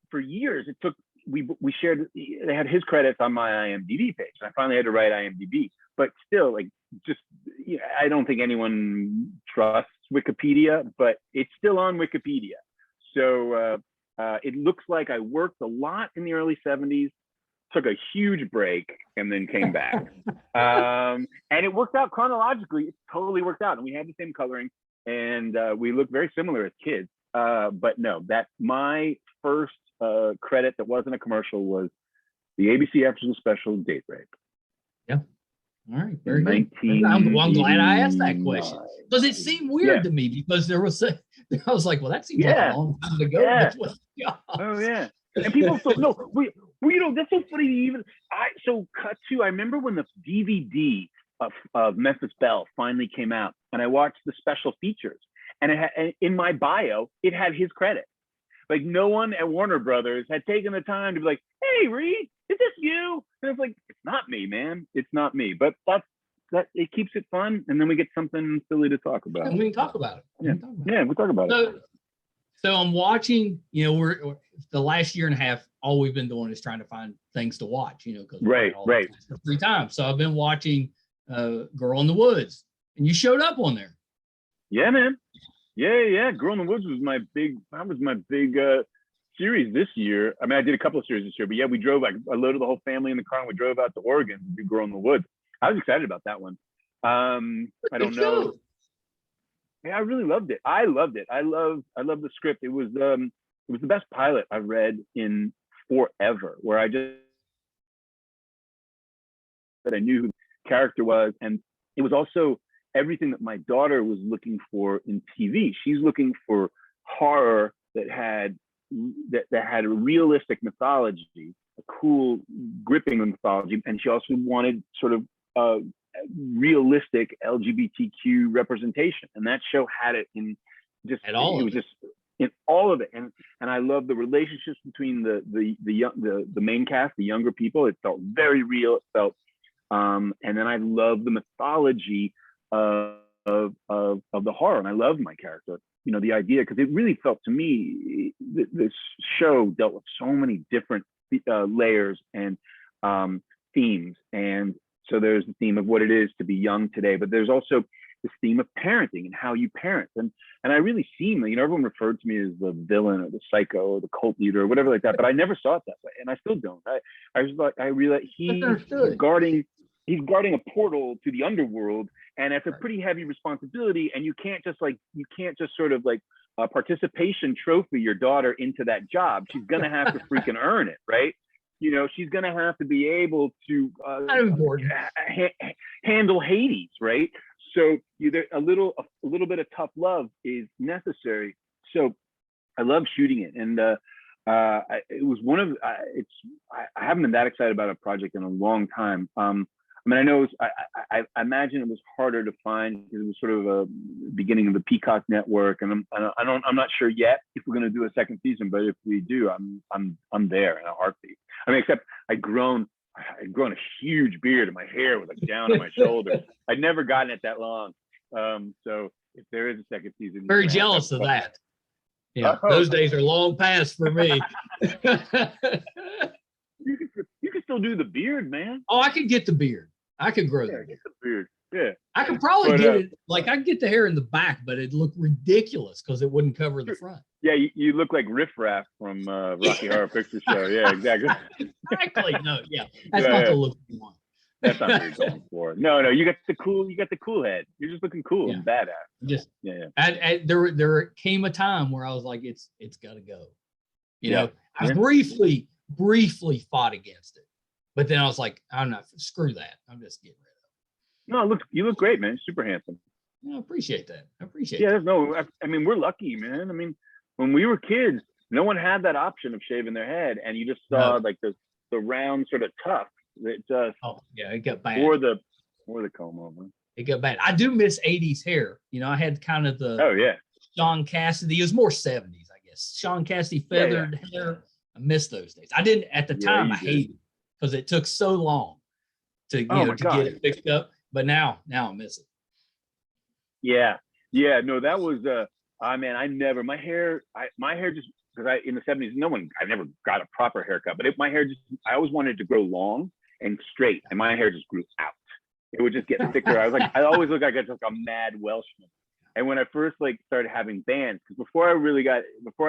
for years it took. We shared. They had his credits on my IMDb page, and I finally had to write IMDb. But still, like, just I don't think anyone trusts Wikipedia, but it's still on Wikipedia. So it looks like I worked a lot in the early '70s, took a huge break, and then came back. And it worked out chronologically. It totally worked out, and we had the same coloring. And we look very similar as kids. But no, that my first credit that wasn't a commercial was the ABC After School Special Date Rape. Yeah. All right. Very good. I'm glad I asked that question because it seemed weird to me because I was like, well, that seems like a long time ago. Yeah. Oh yeah. And people still no. That's so funny. Even cut to. I remember when the DVD of Memphis Belle finally came out, and I watched the special features, and it had, in my bio, it had his credit. Like, no one at Warner Brothers had taken the time to be like, hey, Reed, is this you? And it's like, it's not me, man. It's not me. But that it keeps it fun, and then we get something silly to talk about. And we can talk about it. We'll talk about it. So I'm watching, we're the last year and a half, all we've been doing is trying to find things to watch, because right. Free time. So I've been watching Girl in the Woods, and you showed up on there. Yeah, man. Yeah. Girl in the Woods was my big series this year. I mean, I did a couple of series this year, but yeah, we drove. I loaded the whole family in the car and we drove out to Oregon to do Girl in the Woods. I was excited about that one. I don't know. Yeah, I really loved it. I loved it. I love the script. It was the best pilot I've read in forever, where I knew who the character was, and it was also everything that my daughter was looking for in TV. She's looking for horror that had a realistic mythology, a cool, gripping mythology, and she also wanted sort of realistic LGBTQ representation, and that show had it in just in all of it. And I love the relationships between the main cast, the younger people. It felt very real. It felt and then I love the mythology of the horror, and I love my character. The idea, because it really felt to me this show dealt with so many different layers and themes. And so there's the theme of what it is to be young today, but there's also this theme of parenting and how you parent. And I really see me, everyone referred to me as the villain or the psycho or the cult leader or whatever like that, but I never saw it that way, and I still don't. I was like, I realized he's guarding a portal to the underworld, and it's a pretty heavy responsibility, and you can't just sort of like participation trophy your daughter into that job. She's gonna have to freaking earn it, right? She's gonna have to be able to handle Hades, right? So a little bit of tough love is necessary. So I love shooting it, and it was one of I haven't been that excited about a project in a long time. I mean, I know I imagine it was harder to find because it was sort of a beginning of the Peacock network, and I'm not sure yet if we're going to do a second season, but if we do, I'm there in a heartbeat. I mean, except I'd grown I'd grown a huge beard and my hair was like down on my shoulders. I'd never gotten it that long. So if there is a second season, very jealous of that. Yeah, those days are long past for me. You can still do the beard, man. Oh, I could get the beard. I could grow the beard. Yeah. I could probably get it. Like I could get the hair in the back, but it'd look ridiculous because it wouldn't cover the front. Yeah, you look like Riff Raff from Rocky Horror Picture Show. Yeah, exactly. Exactly. No, yeah, that's not the look you want. That's not what you're going for. No, you got the cool head. You're just looking cool and badass. Just there came a time where I was like, it's got to go. You know, I briefly fought against it, but then I was like, I'm not. Screw that. I'm just getting rid of it. No, you look great, man. Super handsome. I appreciate that. Yeah, I mean, we're lucky, man. I mean, when we were kids, no one had that option of shaving their head, and you just saw like the round sort of tuft. It just it got bad. Or the comb over. It got bad. I do miss 80s hair. You know, I had kind of the Sean Cassidy. It was more 70s, I guess. Sean Cassidy feathered hair. I miss those days. I didn't at the time. I hated it because it took so long to to get it fixed up. But now I miss it. Yeah. No, that was my hair just because in the 70s I never got a proper haircut, but my hair I always wanted to grow long and straight, and my hair just grew out. It would just get thicker. I always look like a mad Welshman. And when I first started having bands, because before I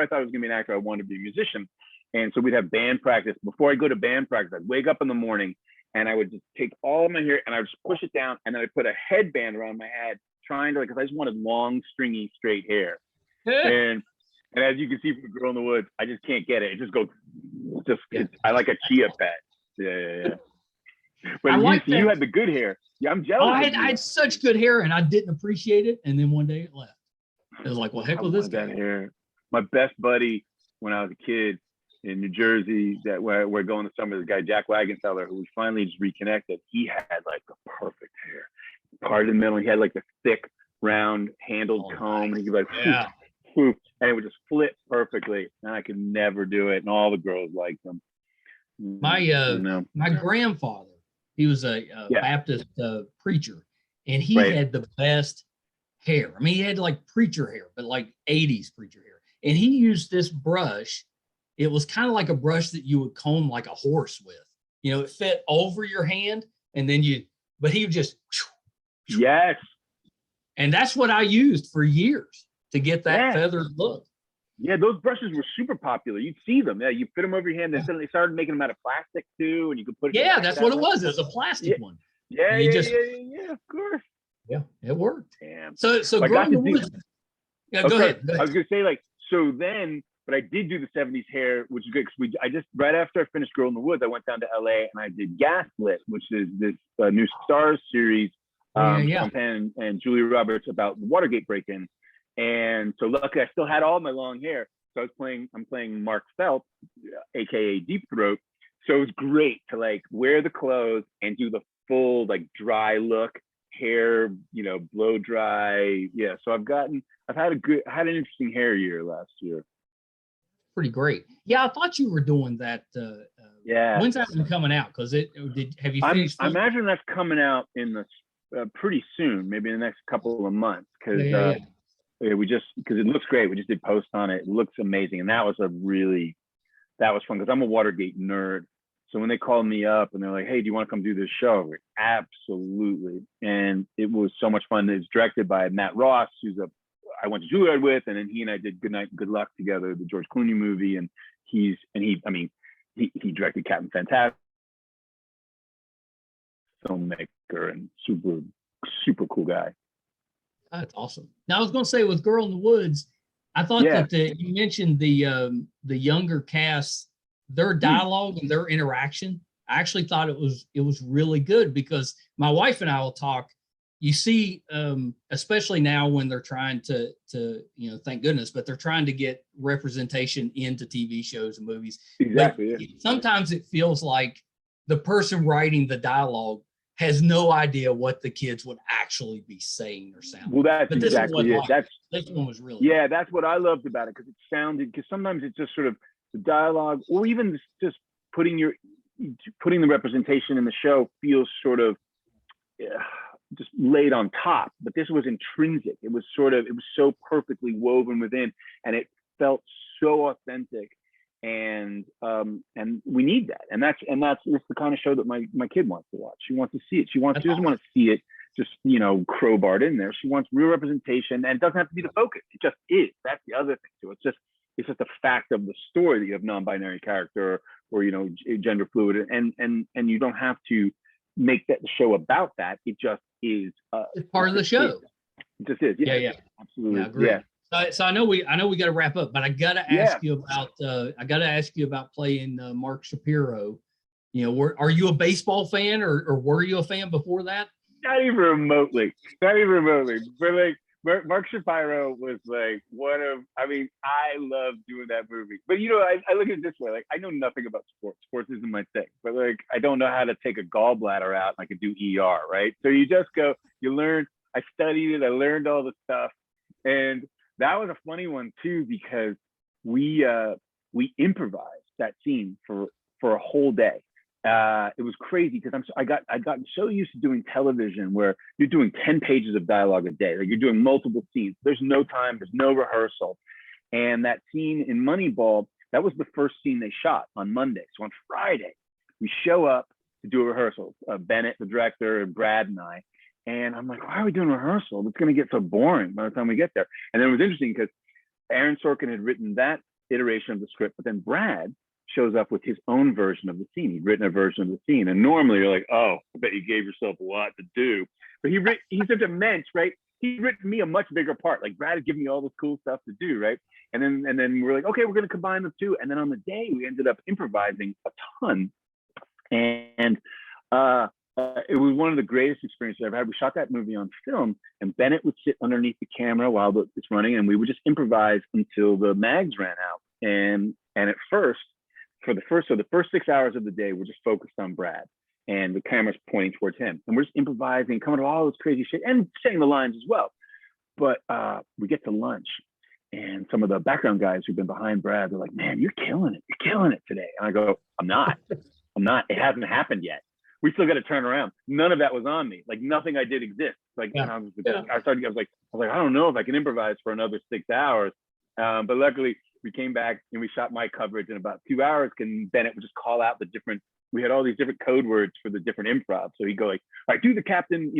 thought I was gonna be an actor, I wanted to be a musician. And so we'd have band practice. Before I go to band practice, I'd wake up in the morning and I would just take all of my hair and I would just push it down, and then I'd put a headband around my head, trying to because I just wanted long, stringy, straight hair. And as you can see from Girl in the Woods, I just can't get it. It just goes, I like a chia pet. Yeah. But you had the good hair. Yeah, I'm jealous. I had such good hair, and I didn't appreciate it. And then one day it left. It was like, well, heck with this guy. Hair. My best buddy when I was a kid in New Jersey, that we're going to summer, the guy Jack Wagenfeller, who we finally just reconnected. He had the perfect hair. Part in the middle, he had the thick, round handled comb, and he could and it would just flip perfectly. And I could never do it, and all the girls liked them. My grandfather, he was a Baptist preacher, and he had the best hair. I mean, he had preacher hair, but 80s preacher hair. And he used this brush. It was kind of like a brush that you would comb like a horse with. You know, it fit over your hand, and then but he would just. Yes. And that's what I used for years to get that feathered look. Yeah, those brushes were super popular. You'd see them. Yeah, you fit them over your hand. Then they started making them out of plastic too, and you could put it. Yeah, that's what it was. It was a plastic one. Yeah, of course. Yeah, it worked. Damn. So Girl in the Woods. Yeah, go ahead. I was gonna say but I did do the 70s hair, which is good because I just right after I finished Girl in the Woods, I went down to LA and I did Gaslit, which is this new Stars series. And Julia Roberts about the Watergate break-in. And so luckily I still had all my long hair. So I'm playing Mark Phelps, AKA Deep Throat. So it was great to wear the clothes and do the full dry look, hair, blow dry. Yeah. So I've had an interesting hair year last year. Pretty great. Yeah. I thought you were doing that. When's that one coming out? Because have you finished? I imagine that's coming out in the pretty soon, maybe in the next couple of months, because it looks great. We just did post on it. It looks amazing, and that was fun because I'm a Watergate nerd. So when they called me up and they're like, "Hey, do you want to come do this show?" I'm like, absolutely, and it was so much fun. It's directed by Matt Ross, I went to Juilliard with, and then he and I did Good Night and Good Luck together, the George Clooney movie, and he directed Captain Fantastic. Filmmaker and super cool guy. That's awesome. Now I was going to say with Girl in the Woods, I thought that you mentioned the younger cast, their dialogue and their interaction. I actually thought it was really good because my wife and I will talk. You see, especially now when they're trying to thank goodness, but they're trying to get representation into TV shows and movies. Exactly. But sometimes it feels like the person writing the dialogue has no idea what the kids would actually be saying or sounding. Well, that's exactly it. This one was really good. That's what I loved about it, because sometimes it's just sort of the dialogue, or even just putting putting the representation in the show feels sort of just laid on top, but this was intrinsic. It was so perfectly woven within, and it felt so authentic. And we need that. And that's the kind of show that my kid wants to watch. She wants to see it. She doesn't want to see it just, crowbarred in there. She wants real representation, and it doesn't have to be the focus. It just is. That's the other thing too. It's just a fact of the story that you have non-binary character or gender fluid, and you don't have to make that the show about that. It just is. It's part of the show. It just is. Yeah. Absolutely. Yeah, agree. Yeah. So I know we got to wrap up, but I got to ask you about playing Mark Shapiro. Are you a baseball fan, or were you a fan before that? Not even remotely. But like Mark Shapiro was like I love doing that movie. But I look at it this way, like I know nothing about sports. Sports isn't my thing. But like I don't know how to take a gallbladder out and I can do ER, right? So you just go, you learn. I studied it, I learned all the stuff. And that was a funny one too, because we improvised that scene for a whole day. It was crazy because I got so used to doing television where you're doing 10 pages of dialogue a day. Like you're doing multiple scenes. There's no time, there's no rehearsal. And that scene in Moneyball, that was the first scene they shot on Monday. So on Friday, we show up to do a rehearsal. Bennett, the director, and Brad and I. And I'm like, why are we doing rehearsal? It's going to get so boring by the time we get there. And then it was interesting because Aaron Sorkin had written that iteration of the script, but then Brad shows up with his own version of the scene. He'd written a version of the scene. And normally you're like, oh, I bet you gave yourself a lot to do. But he's such a mensch, right? He'd written me a much bigger part. Like Brad had given me all this cool stuff to do, right? And then we're like, okay, we're going to combine the two. And then on the day, we ended up improvising a ton. And it was one of the greatest experiences I've ever had. We shot that movie on film, and Bennett would sit underneath the camera while it's running, and we would just improvise until the mags ran out. And at first, for the first 6 hours of the day, we're just focused on Brad, and the camera's pointing towards him, and we're just improvising, coming up with all this crazy shit, and saying the lines as well. But we get to lunch, and some of the background guys who've been behind Brad, they're like, "Man, you're killing it today." And I go, "I'm not. It hasn't happened yet. We still got to turn around. None of that was on me. Like nothing I did exists. Like I was like, I don't know if I can improvise for another 6 hours. But luckily we came back and we shot my coverage in about 2 hours. And Bennett would just call out we had all these different code words for the different improv. So he'd go like, all right, do the Captain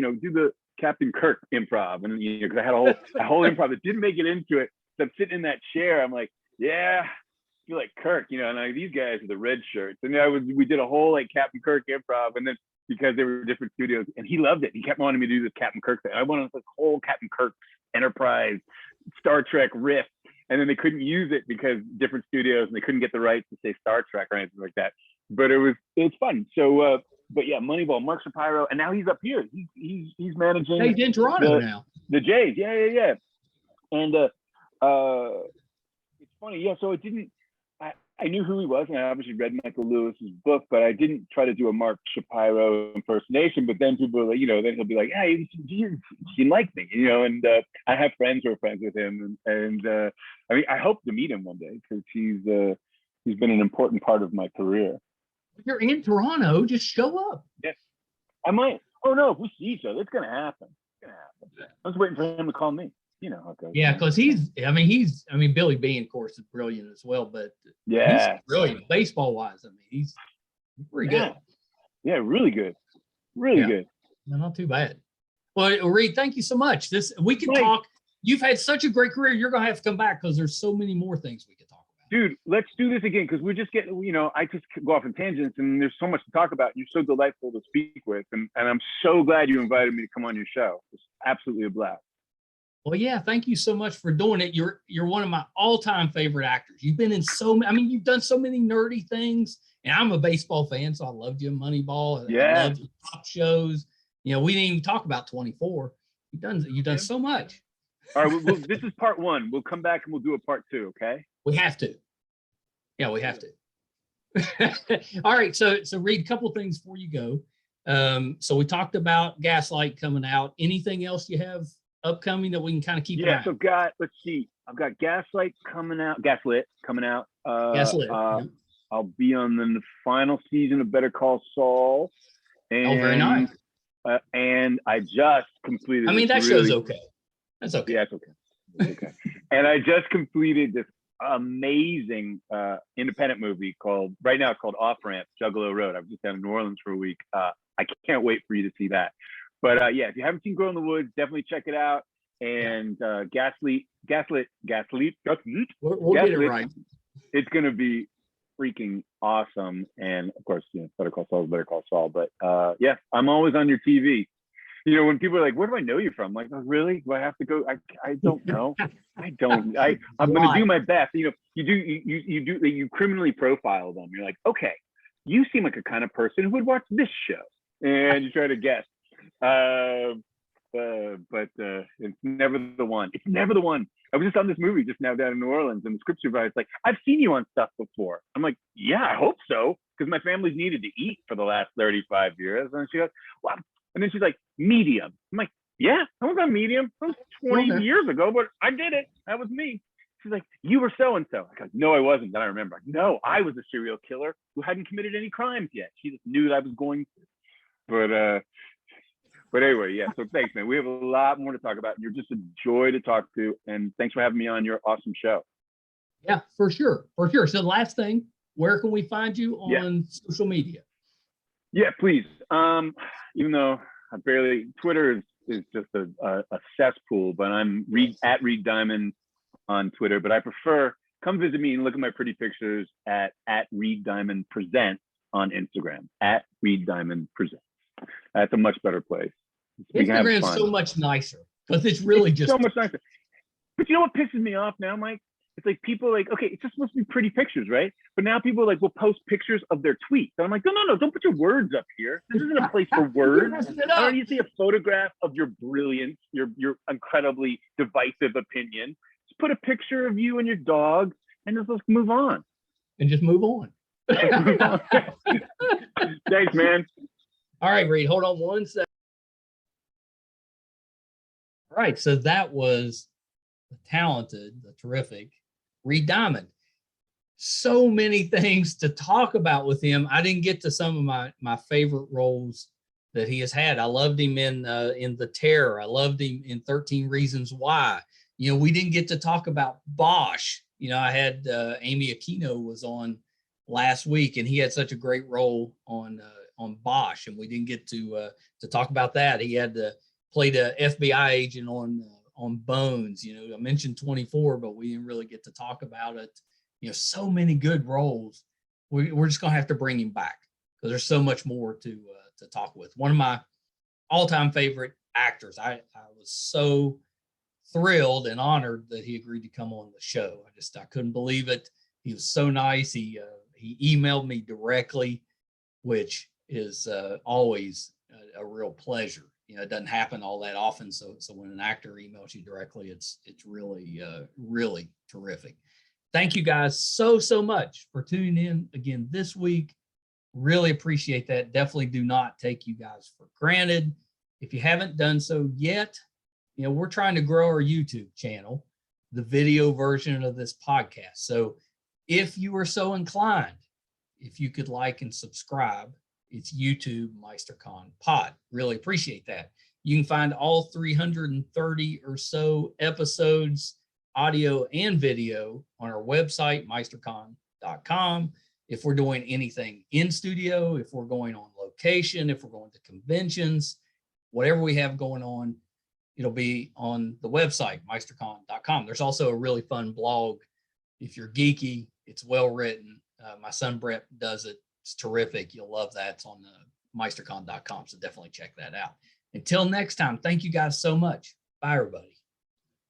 Kirk improv. And because I had a whole improv that didn't make it into it. So I'm sitting in that chair. I'm like, yeah, I feel like Kirk, and these guys are the red shirts. And we did a whole like Captain Kirk improv, and then because they were different studios, and he loved it. He kept wanting me to do this Captain Kirk thing. I wanted this whole Captain Kirk Enterprise Star Trek riff, and then they couldn't use it because different studios, and they couldn't get the rights to say Star Trek or anything like that. But it was fun. So, but yeah, Moneyball, Mark Shapiro, and now he's up here. He's managing. He's in Toronto now. The Jays, yeah. And it's funny, yeah. So it didn't. I knew who he was, and I obviously read Michael Lewis's book, but I didn't try to do a Mark Shapiro impersonation. But then people were like, then he'll be like, "Hey, he liked me," And I have friends who are friends with him, and I hope to meet him one day because he's been an important part of my career. You're in Toronto, just show up. Yes, I might. Oh no, if we see each other, it's gonna happen. I was waiting for him to call me. Okay. Yeah, because Billy Bean, of course, is brilliant as well, but yeah, he's brilliant baseball wise. He's pretty good. Yeah, really good. Really good. No, not too bad. Well, Reed, thank you so much. We can talk. You've had such a great career. You're gonna have to come back because there's so many more things we can talk about. Dude, let's do this again because we're just getting, I just go off on tangents and there's so much to talk about. You're so delightful to speak with, and I'm so glad you invited me to come on your show. It's absolutely a blast. Well, yeah, thank you so much for doing it. You're one of my all-time favorite actors. You've been in you've done so many nerdy things, and I'm a baseball fan, so I loved you in Moneyball. Yeah. I loved your pop shows. We didn't even talk about 24. You've done so much. All right, this is part one. We'll come back and we'll do a part two, okay? We have to. Yeah, we have to. All right, so Reed, a couple things before you go. So we talked about Gaslight coming out. Anything else you have upcoming that we can kind of keep an eye on? I've got Gaslit coming out. Gaslit. Gaslit. I'll be on the final season of Better Call Saul. And, very nice. And I just completed. I mean, that show's okay. That's okay. Yeah, it's okay. It's okay. And I just completed this amazing independent movie called Off Ramp, Juggalo Road. I was just down in New Orleans for a week. I can't wait for you to see that. But yeah, if you haven't seen Girl in the Woods, definitely check it out. And Gaslit. We'll get it right. It's gonna be freaking awesome. And of course, Better Call Saul is Better Call Saul. But yeah, I'm always on your TV. When people are like, "Where do I know you from?" I'm like, "Oh, really? Do I have to go?" I don't know. I don't. I'm going to do my best. You criminally profile them. You're like, okay, you seem like a kind of person who would watch this show, and you try to guess. But it's never the one. It's never the one. I was just on this movie just now down in New Orleans, and the script supervisor's like, "I've seen you on stuff before." I'm like, "Yeah, I hope so," because my family's needed to eat for the last 35 years. And she goes, "Well," and then she's like, "Medium." I'm like, "Yeah, I was on Medium. That was 20 years ago, but I did it. That was me." She's like, "You were so-and-so." I go, "No, I wasn't." Then I remember, no, I was a serial killer who hadn't committed any crimes yet. She just knew that I was going to. But anyway, yeah, so thanks, man. We have a lot more to talk about. You're just a joy to talk to. And thanks for having me on your awesome show. Yeah, for sure. For sure. So last thing, where can we find you on social media? Yeah, please. Even though Twitter is just a cesspool, but I'm at Reed Diamond on Twitter. But I prefer, come visit me and look at my pretty pictures at Reed Diamond Presents on Instagram, at Reed Diamond Presents. That's a much better place. Instagram is so much nicer because it's really just so much nicer. But you know what pisses me off now, Mike? It's like people are like, okay, it's just supposed to be pretty pictures, right? But now people will post pictures of their tweets. And I'm like, no, don't put your words up here. This isn't a place for words. I don't need to see a photograph of your brilliance, your incredibly divisive opinion. Just put a picture of you and your dog, and let's move on. And just move on. Thanks, man. All right, Reed, hold on one second. All right, so that was the talented, the terrific Reed Diamond. So many things to talk about with him. I didn't get to some of my favorite roles that he has had. I loved him in The Terror. I loved him in 13 Reasons Why. We didn't get to talk about Bosch. I had Amy Aquino was on last week, and he had such a great role on Bosch, and we didn't get to talk about that. He had to play the FBI agent on Bones. I mentioned 24, but we didn't really get to talk about it. So many good roles. We're just gonna have to bring him back because there's so much more to talk with. One of my all-time favorite actors. I was so thrilled and honored that he agreed to come on the show. I couldn't believe it. He was so nice. He emailed me directly, which is always a real pleasure. It doesn't happen all that often. So when an actor emails you directly, it's really, really terrific. Thank you guys so much for tuning in again this week. Really appreciate that. Definitely do not take you guys for granted. If you haven't done so yet, we're trying to grow our YouTube channel, the video version of this podcast. So if you are so inclined, if you could like and subscribe, it's YouTube Meisterkhan Pod. Really appreciate that. You can find all 330 or so episodes, audio and video, on our website, Meisterkhan.com. If we're doing anything in studio, if we're going on location, if we're going to conventions, whatever we have going on, it'll be on the website, Meisterkhan.com. There's also a really fun blog. If you're geeky, it's well written. My son Brett does it. It's terrific. You'll love that. It's on Meisterkhan.com. So definitely check that out. Until next time, thank you guys so much. Bye, everybody.